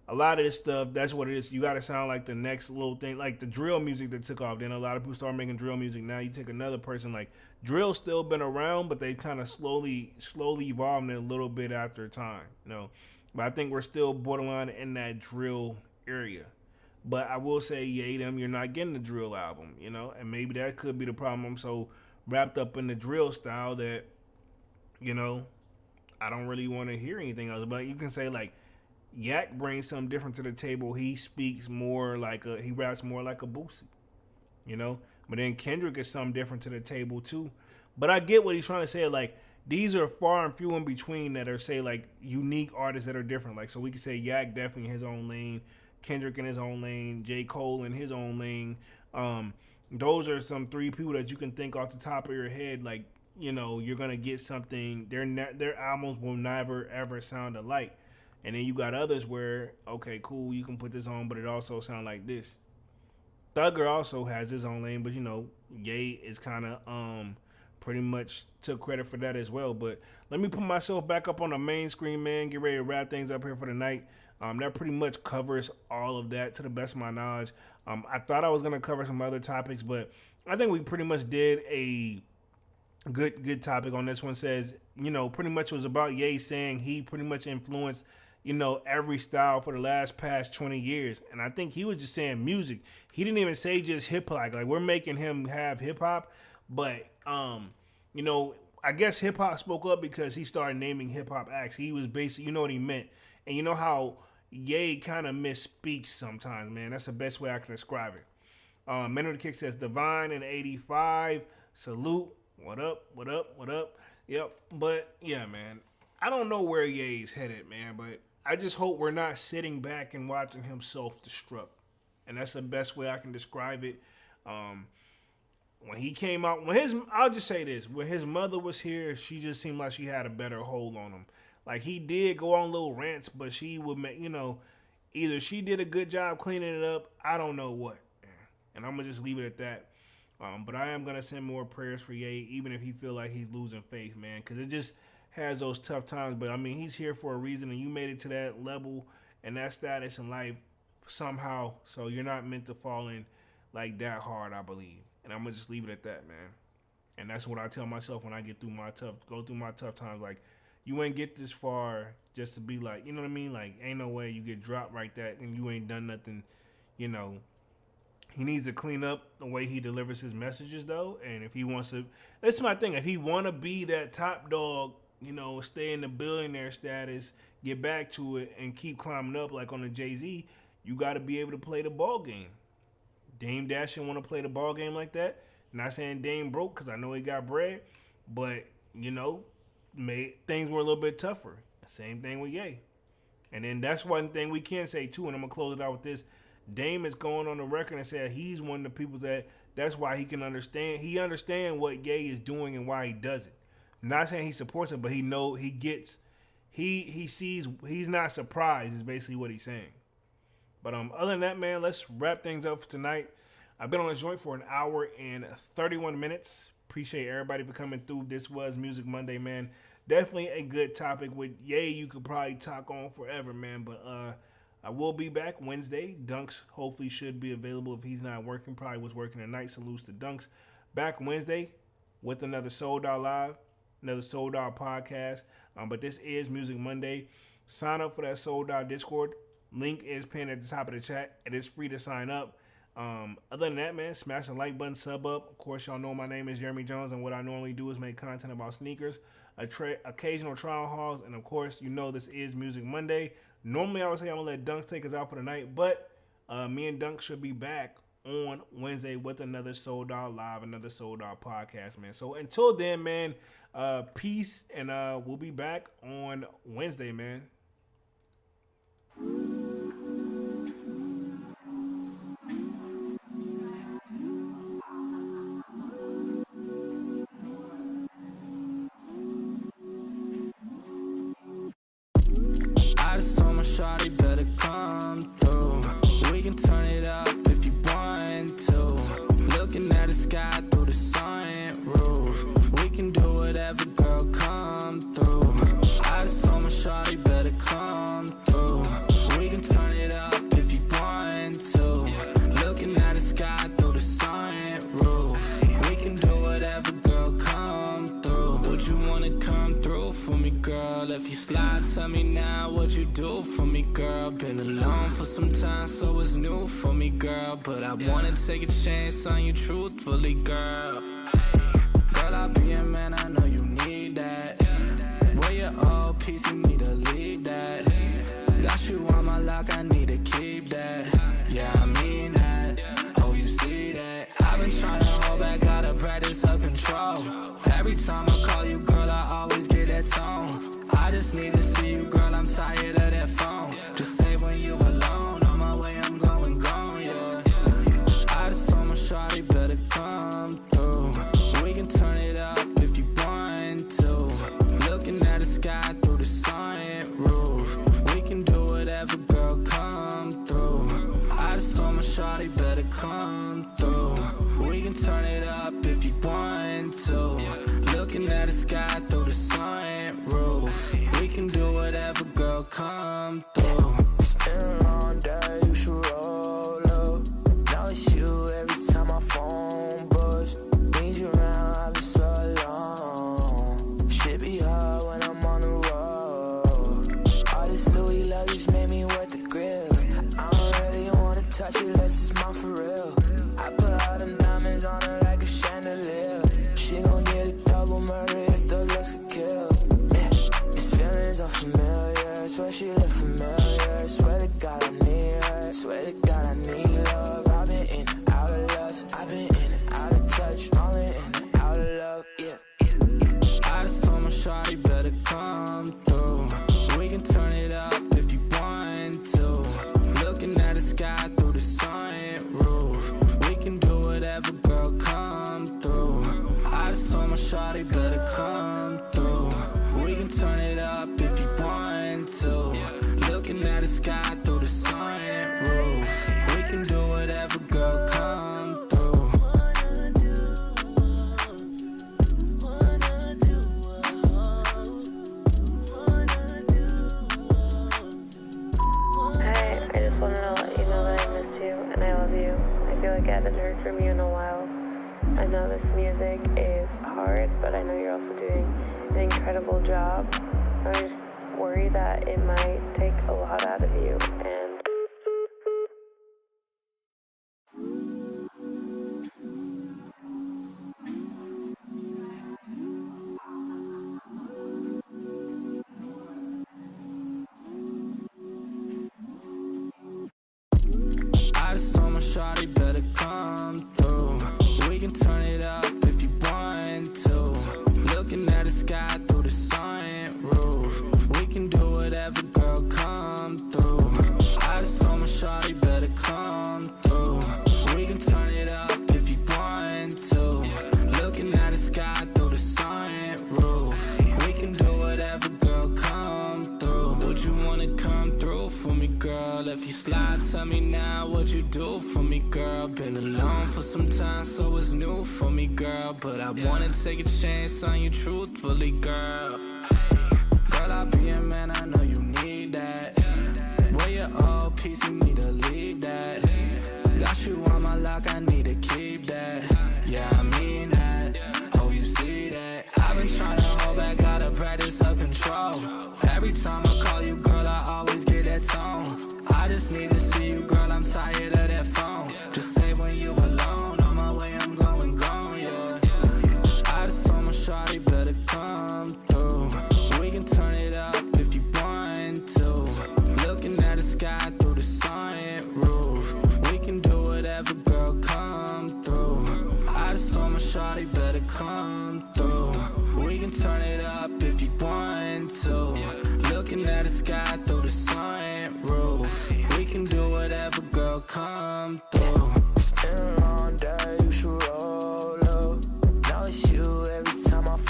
a lot of this stuff, that's what it is. You gotta sound like the next little thing, like the drill music that took off. Then a lot of people start making drill music. Now you take another person, like drill's still been around, but they kind of slowly evolved a little bit after time, you know. But I think we're still borderline in that drill area. But I will say, you're not getting the drill album, you know, and maybe that could be the problem. I'm so wrapped up in the drill style that, you know, I don't really want to hear anything else. But you can say like Yak brings something different to the table. He speaks more like he raps more like a Boosie, you know. But then Kendrick is something different to the table too. But I get what he's trying to say. Like these are far and few in between that are say like unique artists that are different. Like so we could say Yak definitely in his own lane, Kendrick in his own lane, J. Cole in his own lane. Those are some three people that you can think off the top of your head. Like, you know, you're gonna get something. Their albums will never ever sound alike. And then you got others where, okay, cool, you can put this on, but it also sound like this. Thugger also has his own lane, but you know, Ye is kind of pretty much took credit for that as well. But let me put myself back up on the main screen, man. Get ready to wrap things up here for the night. That pretty much covers all of that to the best of my knowledge. I thought I was gonna cover some other topics, but I think we pretty much did a good topic on this one. Says, you know, pretty much was about Ye saying he pretty much influenced, you know, every style for the past 20 years. And I think he was just saying music. He didn't even say just hip hop. Like we're making him have hip hop, but you know, I guess hip hop spoke up because he started naming hip hop acts. He was basically, you know what he meant. And you know how Ye kind of misspeaks sometimes, man. That's the best way I can describe it. Men of the Kick says Divine in 85. Salute. What up? What up? What up? Yep. But yeah, man. I don't know where Ye's headed, man, but I just hope we're not sitting back and watching him self-destruct. And that's the best way I can describe it. When he came out, I'll just say this, when his mother was here, she just seemed like she had a better hold on him. Like, he did go on little rants, but she would make, either she did a good job cleaning it up, I don't know what. And I'm going to just leave it at that. But I am going to send more prayers for Ye, even if he feel like he's losing faith, man, because it just has those tough times. But, I mean, he's here for a reason, and you made it to that level and that status in life somehow, so you're not meant to fall in like that hard, I believe. And I'm going to just leave it at that, man. And that's what I tell myself when I go through my tough times. Like, you ain't get this far just to be like, you know what I mean? Like, ain't no way you get dropped like that and you ain't done nothing, He needs to clean up the way he delivers his messages, though. And if he wants to, that's my thing. If he want to be that top dog, stay in the billionaire status, get back to it, and keep climbing up like on the Jay-Z, you got to be able to play the ball game. Dame Dash didn't want to play the ball game like that. Not saying Dame broke, because I know he got bread, but, made things were a little bit tougher. Same thing with Ye. And then that's one thing we can say, too, and I'm going to close it out with this. Dame is going on the record and said he's one of the people that's why he can understand. He understands what Ye is doing and why he does it. Not saying he supports it, but he sees, he's not surprised is basically what he's saying. But other than that, man, let's wrap things up for tonight. I've been on this joint for an hour and 31 minutes. Appreciate everybody for coming through. This was Music Monday, man. Definitely a good topic. With Ye, you could probably talk on forever, man. But I will be back Wednesday. Dunks hopefully should be available if he's not working. Probably was working tonight. Salutes to Dunks. Back Wednesday with another Sold Out Live, another Sold Out podcast. But this is Music Monday. Sign up for that Sold Out Discord. Link is pinned at the top of the chat. It is free to sign up. Other than that, man, smash the like button, sub up. Of course, y'all know my name is Jeremy Jones, and what I normally do is make content about sneakers, occasional trial hauls, and of course, this is Music Monday. Normally, I would say I'm going to let Dunks take us out for the night, but me and Dunks should be back on Wednesday with another Sold Out Live, another Sold Out podcast, man. So until then, man, peace, and we'll be back on Wednesday, man. I just told my shawty better come through. We can turn it up if you want to. Looking at the sky through the sunroof. We can do whatever, girl, come through. I just told my shawty better come through. We can turn it up if you want to. Looking at the sky through the sunroof. We can do whatever, girl, come through. Would you wanna come through for me, girl? If you slide, tell me now what you do for me, girl. Been alone for some time, so it's new for me, girl. But I wanna take a chance on you truthfully, girl. Girl, I'll be a man, I know you need that. Where your old piece, you need to leave that. Got you on my lock, I need to keep that. Yeah, I mean that. Oh, you see that? I've been trying to hold back, gotta practice self-control. Every time I call you, girl, I always get that tone. I just need to see you, girl, I'm tired of that phone. Just say when you alone, on my way, I'm going, yeah. I just told my shawty better come through. We can turn it up if you want to. Looking at the sky through the sunroof. We can do whatever, girl, come through. I just told my shawty better come through. We can turn it up if you want to. Looking at the sky through the sunroof. We can do whatever, girl, come through. It's been a long day, you should roll up. Now it's you every time my phone buzz. Need you around, I've been so alone. Shit be hard when I'm on the road. All this Louis luggage made me wet the grill. I don't really wanna touch it unless it's mine for real. I put all the diamonds on her like a chandelier. She gon' get a double murder if the looks could kill. Yeah, these feelings are familiar, it's where she look familiar. better come through. We can turn it up if you want to. Looking at the sky through the sunroof. We can do whatever, girl, come through. Hey, I just wanted to let you know that I miss you and I love you. I feel like I haven't heard from you in a while. I know this music is hard, but I know you're also doing an incredible job. I just worry that it might take a lot out of you, and I just told my shawty better come through. We can turn it up if you want to. Looking at the sky through the sunroof. We can do whatever, girl, come through. I just told my shawty better come through. We can turn it up if you want to. Looking at the sky through the sunroof. We can do whatever, girl, come through. Would you wanna come through for me, girl? If you slide, tell me now what you do for me, girl. Been alone for some time, so it's new for me, girl. But I wanna take a chance on you truthfully, girl. Girl, I'll be a man, I know you need that. Where your old piece, you need to leave that. Got you on my lock, I need to keep that. Yeah, I mean that. Oh, you see that? I've been trying to hold back, gotta practice self-control. Every time I call you, girl, I always get that tone. I just need to see you, girl, I'm tired of that phone. Just say when you alone, on my way, I'm going gone, yeah. I just told my shawty better come through. We can turn it up if you want to. Looking at the sky through the sunroof. We can do whatever, girl, come through. I just told my shawty better come through. We can turn it up if you want to. Looking at the sky through the sunroof. We can do whatever, girl, come through.